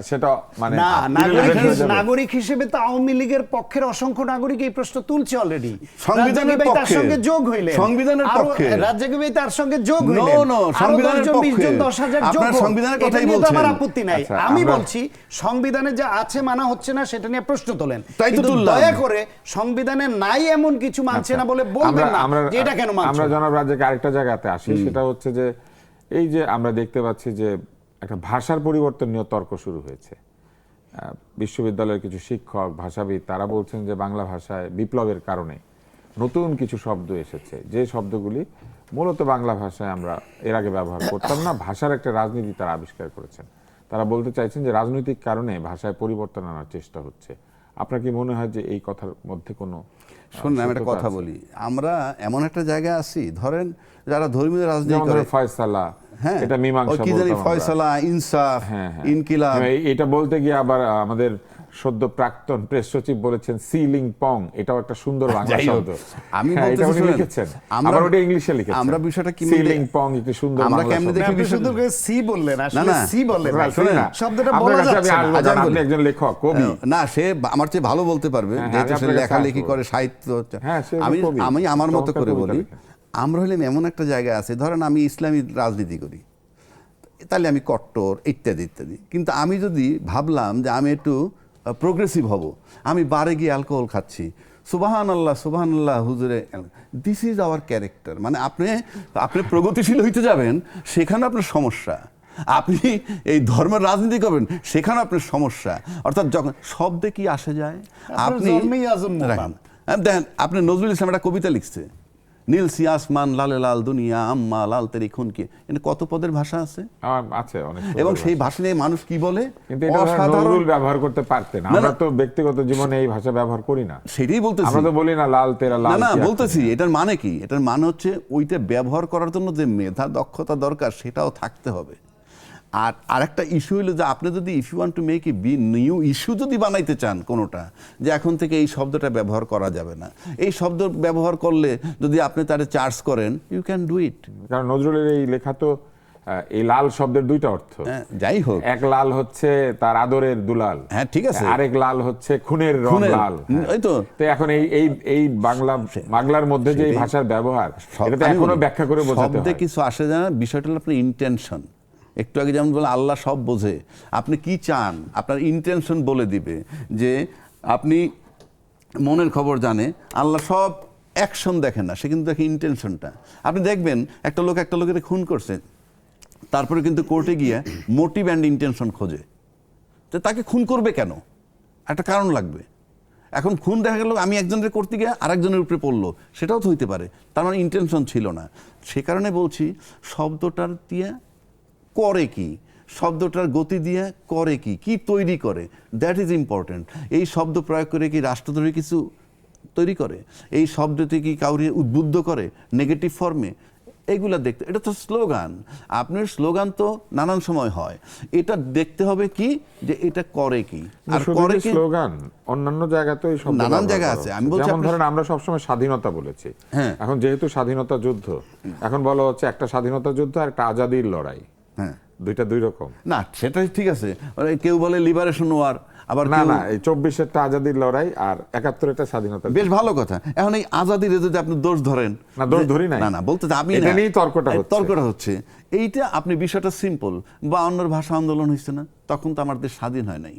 সেটা মানে না, irrelevant হয়ে যাবে? নাগরিক হিসেবে তো আওয়ামী লীগের পক্ষের অসংখ্য নাগরিক এই প্রশ্ন তুলছে অলরেডি। সংবিধানের তার পক্ষে। সঙ্গে যোগ হইলেন, সংবিধানের আরো পক্ষে। রাজ্জাকি ভাই তার সঙ্গে যোগ No, হইলেন, no, আরো সংবিধানের 10 জন, 20 পক্ষে। জন, 10,000 যোগ আপনারা হোক। সংবিধানের এটা কথাই নিয়ে তো আমার বলছেন। আপত্তি নাই। আচ্ছা, আমি আমরা- বলছি সংবিধানে যা আছে মানা হচ্ছে না সেটা নিয়ে প্রশ্ন তোলেন, তাই তো কিন্তু তুললাম। দয়া করে সংবিধানে নাই এমন কিছু মানছে না বলে বলবেন না যে এটা কেন মানছে আমরা না। জনাব রাজ্যকে আরেকটা জায়গাতে আসি, সেটা হচ্ছে যে এই যে আমরা দেখতে পাচ্ছি যে একটা ভাষার পরিবর্তন নিয়ে তর্ক শুরু হয়েছে। বিশ্ববিদ্যালয়ের কিছু শিক্ষক, ভাষাবিদ তারা বলছেন যে বাংলা ভাষায় বিপ্লবের কারণে নতুন কিছু শব্দ এসেছে, যে শব্দগুলি মূলত বাংলা ভাষায় আমরা এর আগে ব্যবহার করতাম না। ভাষার একটা রাজনীতি তারা আবিষ্কার করেছেন। তারা বলতে চাইছেন যে রাজনৈতিক কারণে ভাষায় পরিবর্তন আনার চেষ্টা হচ্ছে। আপনার কি মনে হয় যে এই কথার মধ্যে কোনো শুনুন, আমি একটা সত্যতা কথা আছে? বলি, আমরা এমন একটা জায়গায় আছি, ধরেন যারা ধর্মীয় রাজনীতি যেমন করে, ধরেন ফয়সালা, হ্যাঁ, এটা মীমাংসা ওই কি জানি বলতাম আমরা। ফয়সালা, ইনসাফ, হ্যাঁ, হ্যাঁ। ইনকিলাব, হ্যাঁ, এটা বলতে গিয়ে আবার আমাদের সদ্য প্রাক্তন প্রেস সচিব বলেছেন সিলিং পং, এটাও একটা সুন্দর বাংলা যাই হোক, শব্দ। আমি হ্যাঁ, এটা বলতেছি উনি শুনেন, লিখেছেন, আমরা- আবার ওটা ইংলিশে লিখেছেন। আমরা বিষয়টা কি সিলিং পং একটি সুন্দর আমরা বাংলা কেমনে শব্দ। দেখি আপনি বিষয়টা? শুধু সি বললেন, আসলে না, সি বললেন না। শুনেন না, শব্দটা আপনার বলা কাছে আমি যাচ্ছে না। আসবো, আচ্ছা, আমি কারণ আপনি বলি। একজন লেখক, কবি। না, সে আমার চেয়ে ভালো বলতে পারবে, হ্যাঁ, যেহেতু আমি সে আপনার কাছে লেখালেখি আসবো। করে, সাহিত্য। হ্যাঁ, সে আমি কবি, আমি আমার মতো চমৎকার করে কবিতা বলি, লেখেন। আমরা হলাম এমন একটা জায়গায় আছে, ধরেন আমি ইসলামী রাজনীতি করি, তাহলে আমি কট্টর ইত্যাদি ইত্যাদি। কিন্তু আমি যদি ভাবলাম যে আমি একটু প্রোগ্রেসিভ হব, আমি বারে গিয়ে অ্যালকোহল খাচ্ছি, সুবাহান আল্লাহ হুজুরে, দিস ইজ আওয়ার ক্যারেক্টার। মানে আপনি প্রগতিশীল হইতে যাবেন, সেখানে আপনার সমস্যা। আপনি এই ধর্মের রাজনীতি করবেন, সেখানে আপনার সমস্যা। অর্থাৎ যখন শব্দে কি আসে যায়, আপনার জন্মেই আজম মোকাম। রাখেন। দেখেন, আপনি নজরুল ইসলাম একটা কবিতা লিখছে, নীল সিয়াসমান লালে লাল দুনিয়া আম্মা লাল তেরি খুনকে, এটা কত পদের ভাষা আছে, আছে অনেক এবং সুন্দর সেই ভাষা। ভাষা নিয়ে মানুষ কি বলে, কিন্তু এটা নজরুল ব্যবহার করতে পারতেন, না, আমরা না। তো ব্যক্তিগত জীবনে এই ভাষা ব্যবহার করি না। সেটাই বলতেছি। আমরা তো বলি না লাল তেরা লাল। না, কি আছে? বলতেছি এটার মানে কি, এটার মানে হচ্ছে ওইটা ব্যবহার করার জন্য যে মেধা দক্ষতা দরকার সেটাও থাকতে হবে। আর আরেকটা ইস্যু হলো যে আপনি যদি if you want to make a new issue যদি বানাইতে চান কোনোটা, যে এখন থেকে এই শব্দটা ব্যবহার করা যাবে না, এই শব্দ ব্যবহার করলে যদি আপনি তারে চার্জ করেন, ইউ ক্যান ডু ইট। কারণ নজরুলের এই লেখা তো এই লাল শব্দের দুইটা অর্থ। যাই হোক, এক লাল হচ্ছে তার আদরের দুলাল, হ্যাঁ ঠিক আছে, আরেক লাল হচ্ছে খুনের রং খুনের, লাল। এই তো। তো এখন এই বাংলার মধ্যে যে এই ভাষার ব্যবহার, এটা তো আমি এখনো বলি, ব্যাখ্যা করে বোঝাতে শব্দে হয়। কিছু আসে যায় না, বিষয়টা হলো আপনার ইন্টেনশন। একটু আগে যেমন বলে আল্লাহ সব বোঝে, আপনি কি চান, আপনার ইন্টেনশন বলে দিবে যে আপনি মনের খবর জানে। আল্লাহ সব অ্যাকশন দেখেন না, সে কিন্তু দেখে ইন্টেনশনটা। আপনি দেখবেন একটা লোক একটা লোকের খুন করছে, তারপরে কিন্তু কোর্টে গিয়ে মোটিভ অ্যান্ড ইন্টেনশন খোঁজে, তো তাকে খুন করবে কেন, একটা কারণ লাগবে। এখন খুন দেখা গেল আমি একজনের করতে গিয়ে আরেকজনের উপরে পড়লো, সেটাও তো হইতে পারে, তার মানে ইন্টেনশন ছিল না। সে কারণে বলছি শব্দটার দিয়ে করে কি, শব্দটার গতি দিয়ে করে কি, কি তৈরি করে, দ্যাট ইজ ইম্পর্টেন্ট। এই শব্দ প্রয়োগ করে কি রাষ্ট্রদ্রোহী কিছু তৈরি করে, এই শব্দটি কি কাউকে উদ্বুদ্ধ করে নেগেটিভ ফর্মে, এগুলা দেখতে। এটা তো স্লোগান, আপনার স্লোগান তো নানান সময় হয়, এটা দেখতে হবে কি যে এটা করে কি। আর শুধু করে যে কি স্লোগান, অন্যান্য জায়গাতেও এই শব্দ নানান ব্যবহার জায়গা করা আছে। হচ্ছে। আমি বলছি যেমন আপনি- ধরেন আমরা সবসময় স্বাধীনতা বলেছি, হ্যাঁ। এখন যেহেতু স্বাধীনতা যুদ্ধ, এখন বলা হচ্ছে একটা স্বাধীনতা যুদ্ধ আর একটা আজাদির লড়াই, হ্যাঁ, দুইটা দুই রকম। না সেটাই ঠিক আছে, মানে কেউ বলে লিবারেশন ওয়ার, আবার না কেউ- না, এই 24-এরটা আজাদির লড়াই আর 71-এরটা স্বাধীনতা। বেশ ভালো কথা। এখন এই আজাদির যদি আপনি দোষ ধরেন, না, দোষ ধরি নাই। না না, বলতে আপনি এটা না, নিয়েই তর্কটা এই হচ্ছে। তর্কটা হচ্ছে এইটা। আপনি বিষয়টা সিম্পল, বা অন্যর ভাষা আন্দোলন হয়েছে না, তখন তো আমার দেশ স্বাধীন হয় নাই,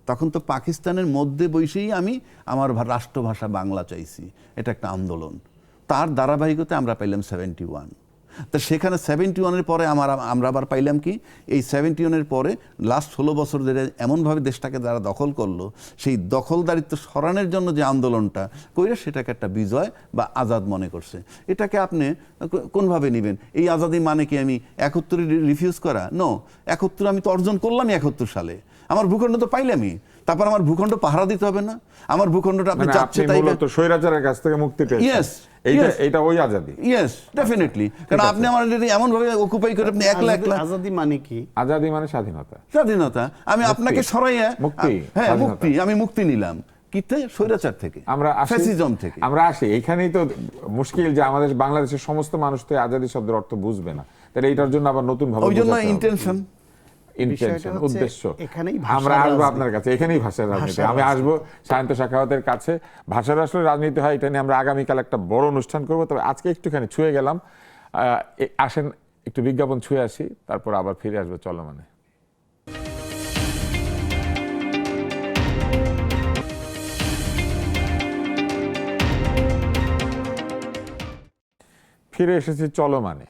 তখন তো পাকিস্তানের মধ্যে বসেই আমি আমার রাষ্ট্রভাষা বাংলা চাইছি, এটা একটা আন্দোলন। তার ধারাবাহিকতা আমরা পাইলাম 71। তা সেখানে 71-এর পরে আমরা আবার পাইলাম কি, এই 71-এর পরে লাস্ট 16 বছর ধরে এমনভাবে দেশটাকে যারা দখল করলো, সেই দখলদারিত্ব সরানোর জন্য যে আন্দোলনটা কইরা সেটাকে একটা বিজয় বা আজাদ মনে করছে। এটাকে আপনি কোনভাবে নেবেন? এই আজাদি মানে কি আমি 71 রিফিউজ করা? নো, 71 আমি তো অর্জন করলামই 71 সালে, আমার ভূখণ্ড তো পাইলামই, তারপর আমার ভূখণ্ড পাহারা দিতে হবে না? আমার ভূখণ্ডটা আপনি চাচ্ছে তাই মূলত স্বৈরাচারের কাছ থেকে মুক্তি পেয়েছেন। এইটা ওই আজাদি। Yes, definitely. কারণ আপনি আমার এমন ভাবে অকুপাই করে আপনি একলা আজাদি মানে কি? আজাদি মানে স্বাধীনতা। স্বাধীনতা। আমি আপনাকে সরাইয়া মুক্তি, হ্যাঁ মুক্তি, আমি মুক্তি নিলাম কিতে? স্বৈরাচার থেকে, আমরা ফ্যাসিজম থেকে। আমরা আসি এখানেই তো মুশকিল যে আমাদের বাংলাদেশের সমস্ত মানুষ তো আজাদি শব্দের অর্থ বুঝবে না, তাহলে এইটার জন্য আবার নতুন ভাবে ওই জন্য ইন্টেনশন, উদ্দেশ্য। এখানেই আমরা আসবো আপনার কাছে, এখানেই ভাষার রাজনীতি। আমি আসবো সায়ন্ত শাখাওয়াতের কাছে, ভাষার আসলে রাজনীতি হয় এটা নিয়ে আমরা আগামীকাল একটা বড় অনুষ্ঠান করবো। তবে আজকে একটুখানি ছুঁয়ে গেলাম, আসেন একটু বিজ্ঞাপন ছুঁয়ে আসি, তারপর আবার ফিরে আসবো চলমানে। ফিরে এসেছি চলমানে।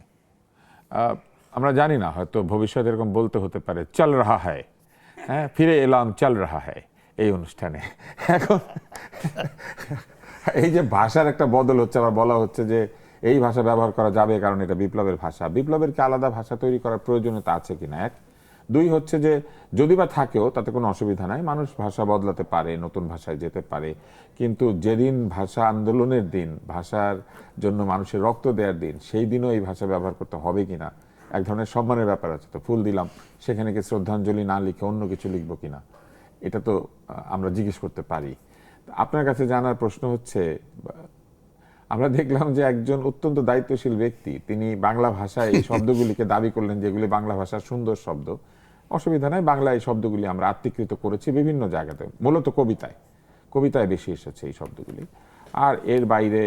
আমরা জানি না, হয়তো ভবিষ্যতে এরকম বলতে হতে পারে চল রাহা হ্যায়, হ্যাঁ ফিরে এলাম চল রাহা হ্যায় এই অনুষ্ঠানে। এখন এই যে ভাষার একটা বদল হচ্ছে, আবার বলা হচ্ছে যে এই ভাষা ব্যবহার করা যাবে কারণ এটা বিপ্লবের ভাষা। বিপ্লবের কি আলাদা ভাষা তৈরি করার প্রয়োজনীয়তা আছে কিনা? এক। দুই হচ্ছে যে যদি বা থাকেও তাতে কোনো অসুবিধা নাই, মানুষ ভাষা বদলাতে পারে, নতুন ভাষায় যেতে পারে, কিন্তু যেদিন ভাষা আন্দোলনের দিন, ভাষার জন্য মানুষের রক্ত দেওয়ার দিন, সেই দিনও এই ভাষা ব্যবহার করতে হবে কিনা এক ধরনের সম্মানের ব্যাপার আছে। তো ফুল দিলাম, সেখানে কি শ্রদ্ধাঞ্জলি না লিখে অন্য কিছু লিখবো কিনা, এটা তো আমরা জিজ্ঞেস করতে পারি। আপনার কাছে জানার প্রশ্ন হচ্ছে, আমরা দেখলাম যে একজন অত্যন্ত দায়িত্বশীল ব্যক্তি, তিনি বাংলা ভাষায় এই শব্দগুলিকে দাবি করলেন যেগুলি বাংলা ভাষার সুন্দর শব্দ, অসুবিধা নাই, বাংলা এই শব্দগুলি আমরা আত্মীকৃত করেছি বিভিন্ন জায়গাতে, মূলত কবিতায় বেশি এসেছে এই শব্দগুলি। আর এর বাইরে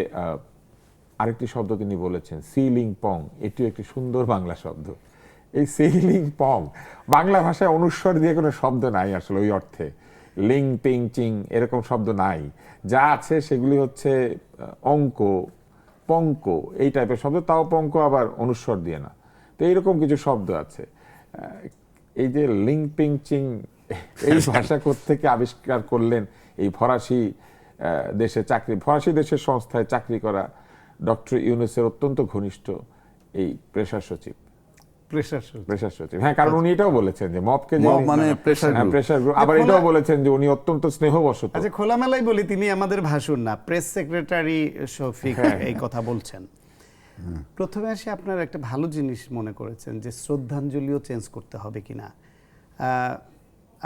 আরেকটি শব্দ তিনি বলেছেন সিলিং পং, এটিও একটি সুন্দর বাংলা শব্দ। এই সিলিং পং বাংলা ভাষায় অনুস্বর দিয়ে কোনো শব্দ নাই আসলে ওই অর্থে, লিং পিং চিং এরকম শব্দ নাই, যা আছে সেগুলি হচ্ছে অঙ্ক, পঙ্ক এই টাইপের শব্দ, তাও পঙ্ক আবার অনুস্বর দিয়ে না। তো এইরকম কিছু শব্দ আছে। এই যে লিং পিং চিং এই ভাষা কোত্থেকে আবিষ্কার করলেন এই ফরাসি দেশের সংস্থায় চাকরি করা ডক্টর ইউনূসের অত্যন্ত ঘনিষ্ঠ এই প্রেসার সচিব। হ্যাঁ, কারণ উনি এটাও বলেছেন যে মবকে মানে প্রেসার গ্রুপ, আবার এটাও বলেছেন যে উনি অত্যন্ত স্নেহবশত। আচ্ছা, খোলামেলাই বলি, তিনি আমাদের ভাষণ না, প্রেস সেক্রেটারি শফিক এই কথা বলছেন। প্রথমে আসে আপনার একটা ভালো জিনিস মনে করেছেন যে শ্রদ্ধাঞ্জলিও চেঞ্জ করতে হবে কিনা।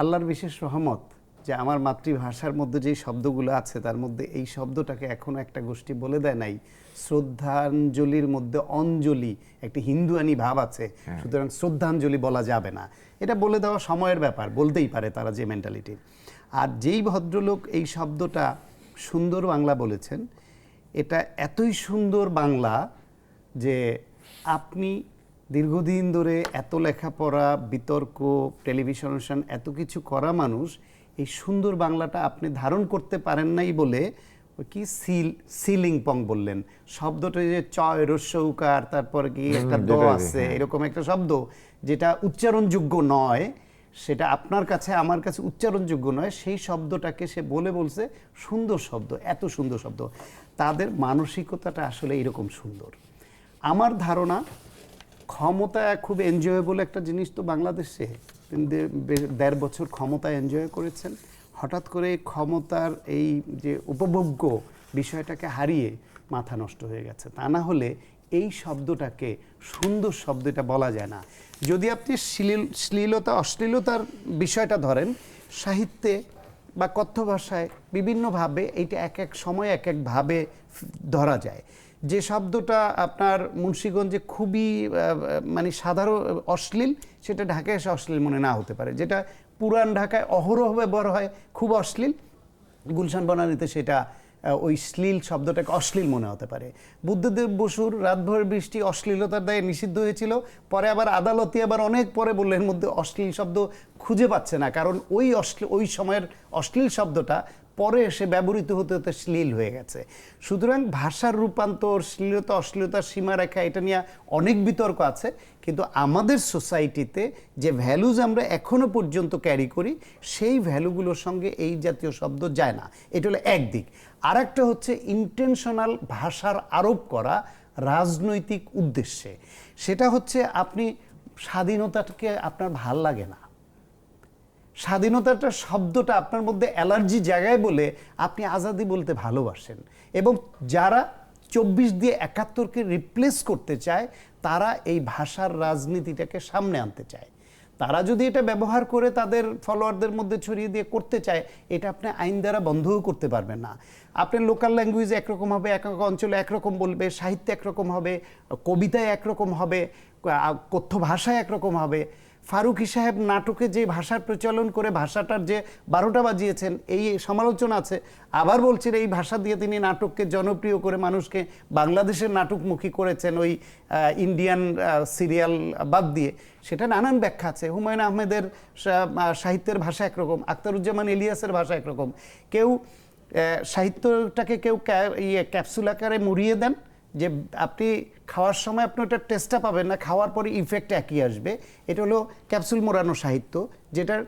আল্লাহর বিশেষ রহমত যে আমার মাতৃভাষার মধ্যে যেই শব্দগুলো আছে তার মধ্যে এই শব্দটাকে এখনো একটা গোষ্ঠী বলে দেয় নাই। শ্রদ্ধাঞ্জলির মধ্যে অঞ্জলি একটি হিন্দুয়ানি ভাব আছে, সুতরাং শ্রদ্ধাঞ্জলি বলা যাবে না। এটা বলে দেওয়া সময়ের ব্যাপার, বলতেই পারে তারা যে মেন্টালিটি। আর যেই ভদ্রলোক এই শব্দটা সুন্দর বাংলা বলেছেন, এটা এতই সুন্দর বাংলা যে আপনি দীর্ঘদিন ধরে এত লেখাপড়া, বিতর্ক, টেলিভিশন অনুষ্ঠান এত কিছু করা মানুষ এই সুন্দর বাংলাটা আপনি ধারণ করতে পারেন নাই বলে কি সিলিং পং বললেন। শব্দটা যে চয় রস্যৌকার, তারপরে কি একটা দ আছে, এরকম একটা শব্দ যেটা উচ্চারণযোগ্য নয়, সেটা আপনার কাছে আমার কাছে উচ্চারণযোগ্য নয়, সেই শব্দটাকে সে বলছে সুন্দর শব্দ, এত সুন্দর শব্দ। তাদের মানসিকতাটা আসলে এরকম সুন্দর। আমার ধারণা ক্ষমতা খুব এনজয়েবল একটা জিনিস তো বাংলাদেশে, 1.5 বছর ক্ষমতা এনজয় করেছেন, হঠাৎ করে ক্ষমতার এই যে উপভোগ্য বিষয়টাকে হারিয়ে মাথা নষ্ট হয়ে গেছে। তা না হলে এই শব্দটাকে সুন্দর শব্দ এটা বলা যায় না। যদি আপনি অশ্লীলতার বিষয়টা ধরেন, সাহিত্যে বা কথ্য ভাষায় বিভিন্নভাবে এইটা এক এক সময় এক একভাবে ধরা যায়। যে শব্দটা আপনার মুন্সিগঞ্জে খুবই মানে সাধারণ অশ্লীল, সেটা ঢাকায় এসে অশ্লীল মনে না হতে পারে। যেটা পুরান ঢাকায় অহরহ ব্যবহার হয় খুব অশ্লীল, গুলশান বনানীতে সেটা ওই শ্লীল শব্দটাকে অশ্লীল মনে হতে পারে। বুদ্ধদেব বসুর রাতভর বৃষ্টি অশ্লীলতার দায়ে নিষিদ্ধ হয়েছিল, পরে আবার আদালতে আবার অনেক পরে বললেন এর মধ্যে অশ্লীল শব্দ খুঁজে পাচ্ছে না, কারণ ওই সময়ের অশ্লীল শব্দটা পরে এসে ব্যবহৃত হতে হতে শ্লীল হয়ে গেছে। সুতরাং ভাষার রূপান্তর, শ্লীলতা অশ্লীলতার সীমারেখা, এটা নিয়ে অনেক বিতর্ক আছে, কিন্তু আমাদের সোসাইটিতে যে ভ্যালুজ আমরা এখনো পর্যন্ত ক্যারি করি সেই ভ্যালুগুলোর সঙ্গে এই জাতীয় শব্দ যায় না। এটা হলো একদিক। আর একটা হচ্ছে ইন্টেনশনাল ভাষার আরোপ করা রাজনৈতিক উদ্দেশ্যে। সেটা হচ্ছে আপনি স্বাধীনতাকে আপনার ভাল লাগে না, স্বাধীনতাটা শব্দটা আপনার মধ্যে অ্যালার্জি জায়গায় বলে আপনি আজাদি বলতে ভালোবাসেন, এবং যারা 24 দিয়ে 71কে রিপ্লেস করতে চায় তারা এই ভাষার রাজনীতিটাকে সামনে আনতে চায়। তারা যদি এটা ব্যবহার করে তাদের ফলোয়ারদের মধ্যে ছড়িয়ে দিয়ে করতে চায়, এটা আপনি আইন দ্বারা বন্ধও করতে পারবেন না। আপনার লোকাল ল্যাঙ্গুয়েজ একরকম হবে, এক এক অঞ্চলে একরকম বলবে, সাহিত্য একরকম হবে, কবিতায় একরকম হবে, কথ্য ভাষায় একরকম হবে। ফারুকী সাহেব নাটকে যে ভাষার প্রচলন করে ভাষাটার যে 12টা বাজিয়েছেন, এই সমালোচনা আছে। আবার বলছেন এই ভাষা দিয়ে তিনি নাটককে জনপ্রিয় করে মানুষকে বাংলাদেশের নাটকমুখী করেছেন, ওই ইন্ডিয়ান সিরিয়াল বাদ দিয়ে। সেটা নানান ব্যাখ্যা আছে। হুমায়ুন আহমেদের সাহিত্যের ভাষা একরকম, আখতারুজ্জামান ইলিয়াসের ভাষা একরকম। কেউ সাহিত্যটাকে কেউ ক্যাপসুল আকারে মুড়িয়ে দেন, যে আপনি খাওয়ার সময় আপনি ওটা টেস্টটা পাবেন না, খাওয়ার পরে ইফেক্ট একই আসবে। এটা হলো ক্যাপসুল মোড়ানো সাহিত্য, যেটার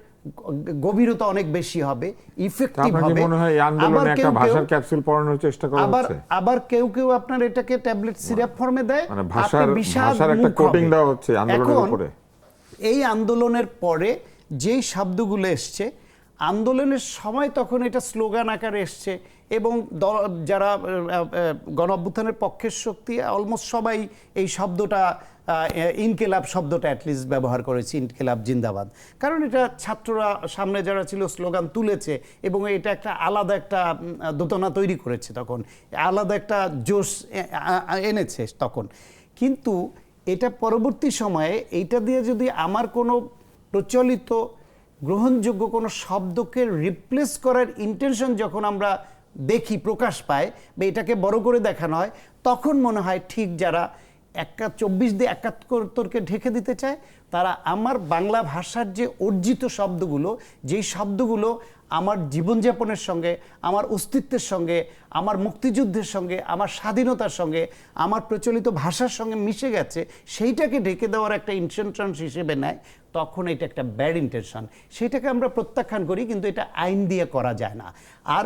গভীরতা অনেক বেশি হবে, ইফেক্টিভ হবে। আবার কেউ কেউ আপনার এটাকে ট্যাবলেট সিরাপ ফর্মে দেয়। এখন এই আন্দোলনের পরে যেই শব্দগুলো এসছে, আন্দোলনের সময় তখন এটা স্লোগান আকারে এসছে, এবং যারা গণ অভ্যুত্থানের পক্ষের শক্তি অলমোস্ট সবাই এই শব্দটা, ইনকিলাব শব্দটা অ্যাটলিস্ট ব্যবহার করেছে, ইনকিলাব জিন্দাবাদ। কারণ এটা ছাত্ররা সামনে যারা ছিল স্লোগান তুলেছে, এবং এটা একটা আলাদা একটা দোতনা তৈরি করেছে, তখন আলাদা একটা জোশ এনেছে তখন। কিন্তু এটা পরবর্তী সময়ে এইটা দিয়ে যদি আমার কোনো প্রচলিত গ্রহণযোগ্য কোনো শব্দকে রিপ্লেস করার ইন্টেনশন যখন আমরা দেখি, প্রকাশ পায়, বা এটাকে বড় করে দেখানো হয়, তখন মনে হয় ঠিক যারা 24 দিয়ে 71কে ঢেকে দিতে চায়, তারা আমার বাংলা ভাষার যে অর্জিত শব্দগুলো, যেই শব্দগুলো আমার জীবনযাপনের সঙ্গে, আমার অস্তিত্বের সঙ্গে, আমার মুক্তিযুদ্ধের সঙ্গে, আমার স্বাধীনতার সঙ্গে, আমার প্রচলিত ভাষার সঙ্গে মিশে গেছে, সেইটাকে ঢেকে দেওয়ার একটা ইন্টেনশন হিসেবে নেয়, তখন এটা একটা ব্যাড ইন্টেনশন। সেটাকে আমরা প্রত্যাখ্যান করি, কিন্তু এটা আইন দিয়ে করা যায় না। আর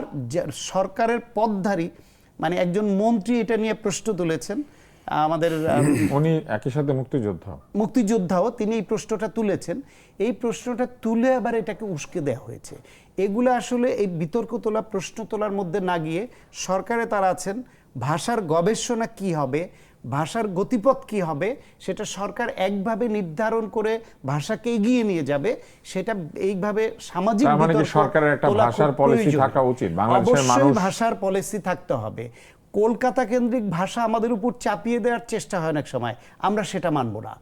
সরকারের পদধারী মানে একজন মন্ত্রী এটা নিয়ে প্রশ্ন তুলেছেন, আমাদের উনি একই সাথে মুক্তিযোদ্ধাও, তিনি এই প্রশ্নটা তুলেছেন। এই প্রশ্নটা তুলে আবার এটাকে উস্কে দেওয়া হয়েছে। এগুলো আসলে এই বিতর্ক তোলা, প্রশ্ন তোলার মধ্যে না গিয়ে সরকারে তারা আছেন, ভাষার গবেষণা কি হবে, ভাষার গতিপথ কি হবে, সেটা সরকার একভাবে নির্ধারণ করে ভাষাকে এগিয়ে নিয়ে যাবে। সেটা এইভাবে সামাজিক সরকারের একটা ভাষার পলিসি থাকা উচিত। বাংলাদেশের মানুষ ভাষার পলিসি থাকতে হবে। কলকাতা কেন্দ্রিক ভাষা আমাদের উপর চাপিয়ে দেওয়ার চেষ্টা হয় অনেক সময়, আমরা সেটা মানব না।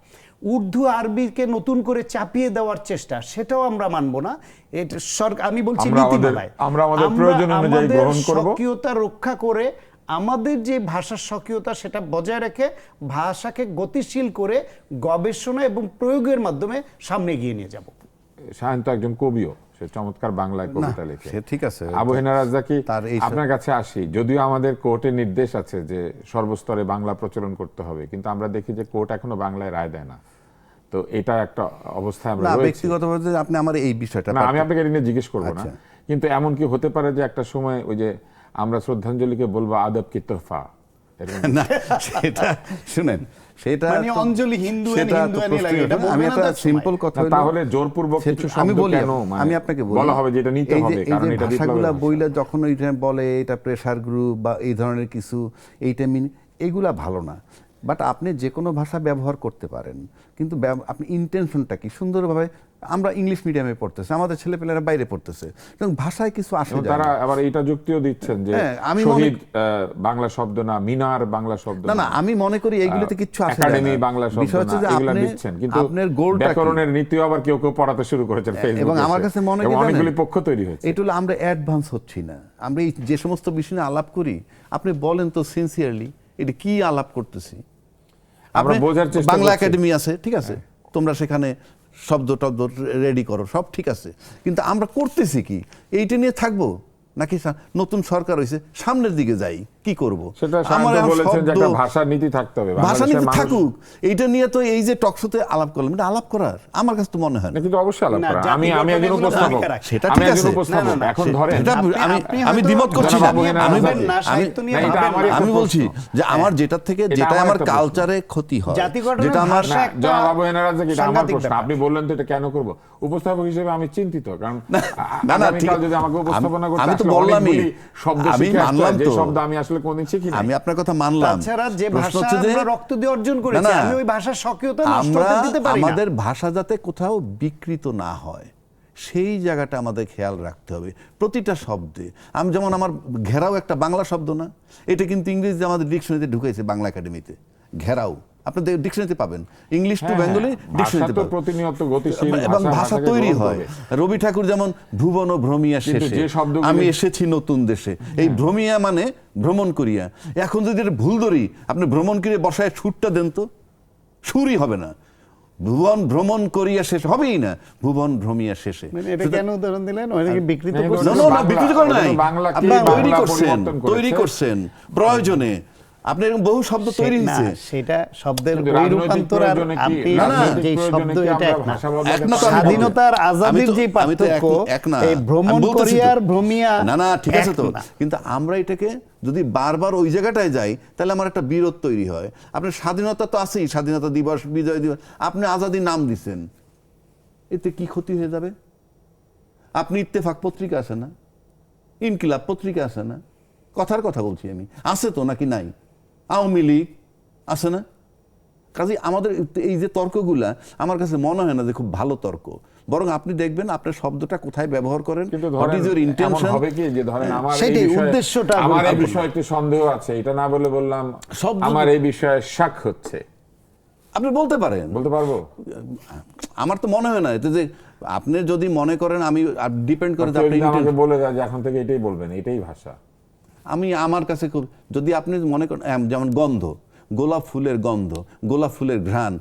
উর্দু আরবিকে নতুন করে চাপিয়ে দেওয়ার চেষ্টা, সেটাও আমরা মানব না। এটা সরকার, আমি বলছি নীতিমালায় আমরা আমাদের প্রয়োজন অনুযায়ী গ্রহণ করব। স্বকীয়তা রক্ষা করে আমাদের যে ভাষার স্বকীয়তা সেটা বজায় রেখে ভাষাকে গতিশীল করে গবেষণা এবং প্রয়োগের মাধ্যমে সামনে এগিয়ে নিয়ে যাব। সায়ন্ত একজন কবিও, সে চমৎকার বাংলায় কবিতা লেখে। ঠিক আছে, আবু হেনা রাজ্জাকি, আপনার কাছে আসি। যদিও আমাদের কোর্টের নির্দেশ আছে যে সর্বস্তরে বাংলা প্রচলন করতে হবে, কিন্তু আমরা দেখি যে কোর্ট এখনো বাংলায় রায় দেয় না। তো এটা একটা অবস্থা আমরা রয়েছি। ব্যক্তিগতভাবে আপনি আমার এই বিষয়টা, না আমি আপনাকে এটা নিয়ে জিজ্ঞেস করব না, কিন্তু এমন কি হতে পারে যে একটা সময় ওই যে আমরা শ্রদ্ধাঞ্জলিকে বলবো আদব কি তোহফা, না সেটা শুনেন, সেটা মানে অঞ্জলি হিন্দু আমি একটা সিম্পল কথা, তাহলে জোরপূর্বক কিছু শব্দ কেন আমি আপনাকে বলা হবে যে এটা নিতে হবে, কারণ এটা ভাষাগুলো বইলা যখন ওইটা বলে এটা প্রেসার গ্রুপ বা এই ধরনের কিছু, এইটা এইগুলা ভালো না। বাট আপনি যে কোনো ভাষা ব্যবহার করতে পারেন, কিন্তু আপনি ইন্টেনশনটা কি সুন্দরভাবে, আমরা ইংলিশ মিডিয়ামে পড়তেছে, আমাদের ছেলেপেলেরা বাইরে পড়তেছে, এবং ভাষায় কিছু আসে। তারা আবার এটা যুক্তিও দিচ্ছেন যে শহীদ বাংলা শব্দ না, মিনার বাংলা শব্দ না। আমি মনে করি এইগুলোতে কিছু আসে না, একাডেমি বাংলা শব্দ না, এগুলা দিচ্ছেন, কিন্তু আপনার গোলটা ব্যাকরণের নীতিও আবার কেউ কেউ পড়াতে শুরু করেছেন ফেসবুকে, এবং আমার কাছে মনে হয় অনেকগুলি পক্ষ তৈরি হয়েছে। এটা হলো আমরা অ্যাডভান্স হচ্ছি না। আমরা এই যে সমস্ত বিষয় নিয়ে আলাপ করি, আপনি বলেন তো সিনসিয়ারলি এটা কি আলাপ করতেছি। আমরা বোঝার চেষ্টা করছি। বাংলা একাডেমি আছে, ঠিক আছে, তোমরা সেখানে শব্দ টব্দ রেডি করো, সব ঠিক আছে, কিন্তু আমরা করতেছি কি, এইটা নিয়ে থাকবো। নাকি নতুন সরকার হয়েছে সামনের দিকে যাই, কি করব? সেটা আমার শান্ত এখন বলেছেন যে শব্দ- একটা ভাষার নীতি থাকতে হবে, ভাষা বাংলাদেশের নীতি মানুষ- থাকুক, এইটা নিয়ে তো এই যে টকশোতে আলাপ করলাম, এটা আলাপ করার আমার কাছে তো মনে হয় না, না। কিন্তু অবশ্যই আলাপ না, করা। জাতি আমি গঠনে একজন এগুলো উপস্থাপক, ভূমিকা রাখে। সেটা আমি ঠিক একজন আছে। উপস্থাপক। না, না, এখন সে- ধরেন এটা আপনি- আমি আপনি আমি হয়তো দ্বিমত করছি না। জনাব আবু হেনা আমি আজাদ না, সাহিত্য নিয়ে না, এটা ভাবেন আমারই না। আমি একটা বলছি প্রশ্ন। যে আমার যেটা থেকে এটা যেটা আমার আমার একটা প্রশ্ন। কালচারে ক্ষতি হয়, জাতি গঠনের যেটা আমার ভাষা একটা জনাব আবু হেনা আজাদ, এটা আমার সাংঘাতিক প্রশ্ন। ব্যাপার। আপনি বললেন তো এটা কেন করব, উপস্থাপক হিসেবে আমি চিন্তিত, কারণ না, না, আগামীকাল ঠিক- যদি আমাকে উপস্থাপনা করতে আমি তো আসলে বললামই, অনেকগুলি শব্দ আমি শিখে আসতে হয়, মানলাম যে তো। শব্দ আমি আসলে কোনদিন শিখি নাই। আমি আপনার কথা মানলাম। তাছাড়া যে প্রশ্ন ভাষা হচ্ছে যে আমরা রক্ত দিয়ে অর্জন করেছি, না, না, আমি ওই ভাষার স্বকীয়তা নষ্ট আমরা হতে দিতে পারি না। আমাদের ভাষা যাতে কোথাও বিকৃত না হয় সেই জায়গাটা আমাদের খেয়াল রাখতে হবে প্রতিটা শব্দে। আমি যেমন আমার ঘেরাও একটা বাংলা শব্দ না, এটা কিন্তু ইংরেজিতে আমাদের ডিকশনারিতে ঢুকেছে বাংলা একাডেমিতে। ঘেরাও আপনাদের ডিকশনারিতে পাবেন, ইংলিশ টু হ্যাঁ, বেঙ্গলি ভাষা ডিকশনারিতে তো পাবেন। প্রতিনিয়ত গতিশীল, এবং ভাষা ভাষাকে তৈরি গ্রহণ হয়। করবে। রবি ঠাকুর যেমন ভুবন ও ভ্রমিয়া কিন্তু শেষে যে শব্দগুলি- আমি এসেছি নতুন দেশে, এই ভ্রমিয়া মানে ভ্রমণ করিয়া। এখন যদি এটা ভুল ধরি, আপনি ভ্রমণ করিয়া বসায় সুরটা দেন তো, সুরই হবে না। ভুবন ভ্রমণ করিয়া শেষ হবেই না, ভুবন ভ্রমিয়া শেষে। মানে এটা কেন উদাহরণ দিলেন? ওটাকে বিকৃত না, করছেন? এটা না, না, না, বাংলা- বিকৃত করে নাই। ওটা তো বাংলাকে আপনি তৈরি বাংলা করছেন, পরিবর্তন করেছে। তৈরি করছেন প্রয়োজনে। আপনি এরকম বহু শব্দ তৈরি না, হয়েছে। সেটা শব্দের কিন্তু ওই রাজনৈতিক রূপান্তর আর প্রয়োজনে কি- আপনি রাজনৈতিক যে প্রয়োজনে শব্দ কি এটা আমরা এক না। ভাষা বদলাতে এক না তো পারি? আমি বলবো। স্বাধীনতার আজাদির যে আমি তো পার্থক্য, এক না। এই ভ্রমণ আমি বলতেছি তো। করিয়া আর ভ্রমিয়া না, না, ঠিক আছে এক তো, না। কিন্তু আমরা এটাকে যদি বারবার ওই জায়গাটায় যাই তাহলে আমার একটা বিরোধ তৈরি হয়। আপনার স্বাধীনতা তো আছেই, স্বাধীনতা দিবস, বিজয় দিবস, আপনি আজাদি নাম দিচ্ছেন, এতে কি ক্ষতি হয়ে যাবে? আপনি ইত্তেফাক পত্রিকা আছে না, ইনকিলাব পত্রিকা আছে না, কথার কথা বলছি আমি, আছে তো নাকি নাই? আওয়ামী লীগ আছে না? কাজে আমাদের এই যে তর্কগুলা আমার কাছে মনে হয় না যে খুব ভালো তর্ক, বরং আপনি দেখবেন আপনার শব্দটা কোথায় ব্যবহার করেন, কিন্তু হোয়াট ধরেন ইজ ইউর এমন ইন্টেনশন। হবে কি যে ধরেন আমার এই সেটাই, বিষয়ে- উদ্দেশ্যটা আমার এই গুরুত্বপূর্ণ। বিষয়ে একটু সন্দেহ আছে, এটা না বলে বললাম শব্দ- আমার এই বিষয়ে শাক হচ্ছে, আপনি বলতে পারেন। বলতে পারবো? আমার তো মনে হয় না এতে যে আপনি যদি মনে করেন, আমি ডিপেন্ড করে যে কেউ আপনি যদি আমাকে intent- বলে দেয় যে এখন থেকে এটাই বলবেন, এটাই ভাষা, আমি আমার কাছে খুব, যদি আপনি মনে করেন যেমন গন্ধ, গোলাপ ফুলের গন্ধ, গোলাপ ফুলের ঘ্রাণ,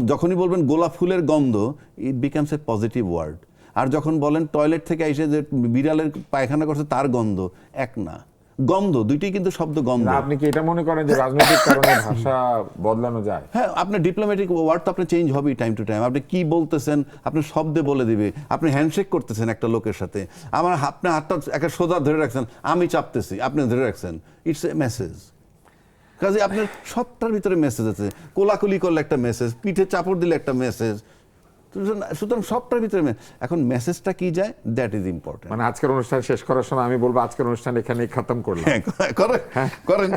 যখনই বলবেন গোলাপ ফুলের গন্ধ, it becomes a positive word. আর যখন বলেন টয়লেট থেকে এসে যে বিড়ালের পায়খানা করছে তার গন্ধ, এক না। গন্ধ দুইটাই কিন্তু শব্দ গন্ধ। না, আপনি কি এটা মনে করেন যে রাজনৈতিক কারণে ভাষা বদলানো যায়? হ্যাঁ, আপনার ডিপ্লোম্যাটিক ওয়ার্ড তো আপনি চেঞ্জ হবেই টাইম টু টাইম। আপনি কি বলতেছেন আপনি শব্দে বলে দিবে। আপনি হ্যান্ডশেক করতেছেন একটা লোকের সাথে, আমার আপনি হাতটা একটা সোজা ধরে রাখছেন, আমি চাপতেছি, আপনি ধরে রাখছেন, ইটস এ মেসেজ। কাজে আপনার সবটার ভিতরে মেসেজ আছে। কোলাকুলি করলে একটা মেসেজ, পিঠে চাপড় দিলে একটা মেসেজ, সুতরাং সবটার ভিতরে এখন মেসেজটা কি যায়, দ্যাট ইজ ইম্পর্টেন্ট। মানে আজকের অনুষ্ঠান শেষ করার সময় আমি বলবো আজকের অনুষ্ঠান এখানেই খতম করলাম। করেন।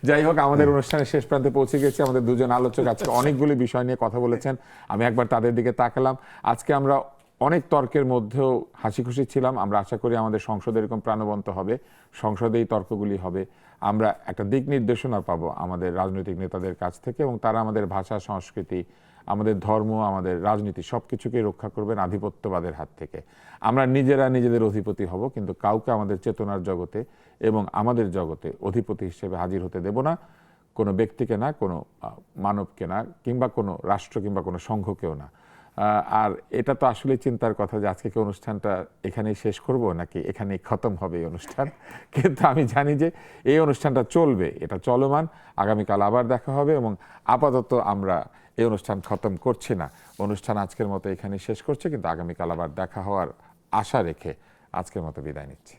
যাই হোক, আমাদের অনুষ্ঠানের শেষ প্রান্তে পৌঁছে গেছি। আমাদের দুজন আলোচক আজকে অনেকগুলি বিষয় নিয়ে কথা বলেছেন, আমি একবার তাদের দিকে তাকালাম। আজকে আমরা অনেক তর্কের মধ্যেও হাসি খুশি ছিলাম। আমরা আশা করি আমাদের সংসদ এরকম প্রাণবন্ত হবে, সংসদে এই তর্কগুলি হবে, আমরা একটা দিক নির্দেশনা পাবো আমাদের রাজনৈতিক নেতাদের কাছ থেকে, এবং তারা আমাদের ভাষা, সংস্কৃতি, আমাদের ধর্ম, আমাদের রাজনীতি সবকিছুকে রক্ষা করবেন আধিপত্যবাদের হাত থেকে। আমরা নিজেরা নিজেদের অধিপতি হব, কিন্তু কাউকে আমাদের চেতনার জগতে এবং আমাদের জগতে অধিপতি হিসেবে হাজির হতে দেব না, কোনো ব্যক্তিকে না, কোনো মানবকে না, কিংবা কোনো রাষ্ট্র কিংবা কোনো সংঘকেও না। আর এটা তো আসলে চিন্তার কথা যে আজকে কি অনুষ্ঠানটা এখানেই শেষ করব নাকি এখানেই খতম হবে এই অনুষ্ঠান। কিন্তু আমি জানি যে এই অনুষ্ঠানটা চলবে, এটা চলমান, আগামীকাল আবার দেখা হবে, এবং আপাতত আমরা এই অনুষ্ঠান খতম করছি না। অনুষ্ঠান আজকের মতো এখানেই শেষ করছে, কিন্তু আগামীকাল আবার দেখা হওয়ার আশা রেখে আজকের মতো বিদায় নিচ্ছি।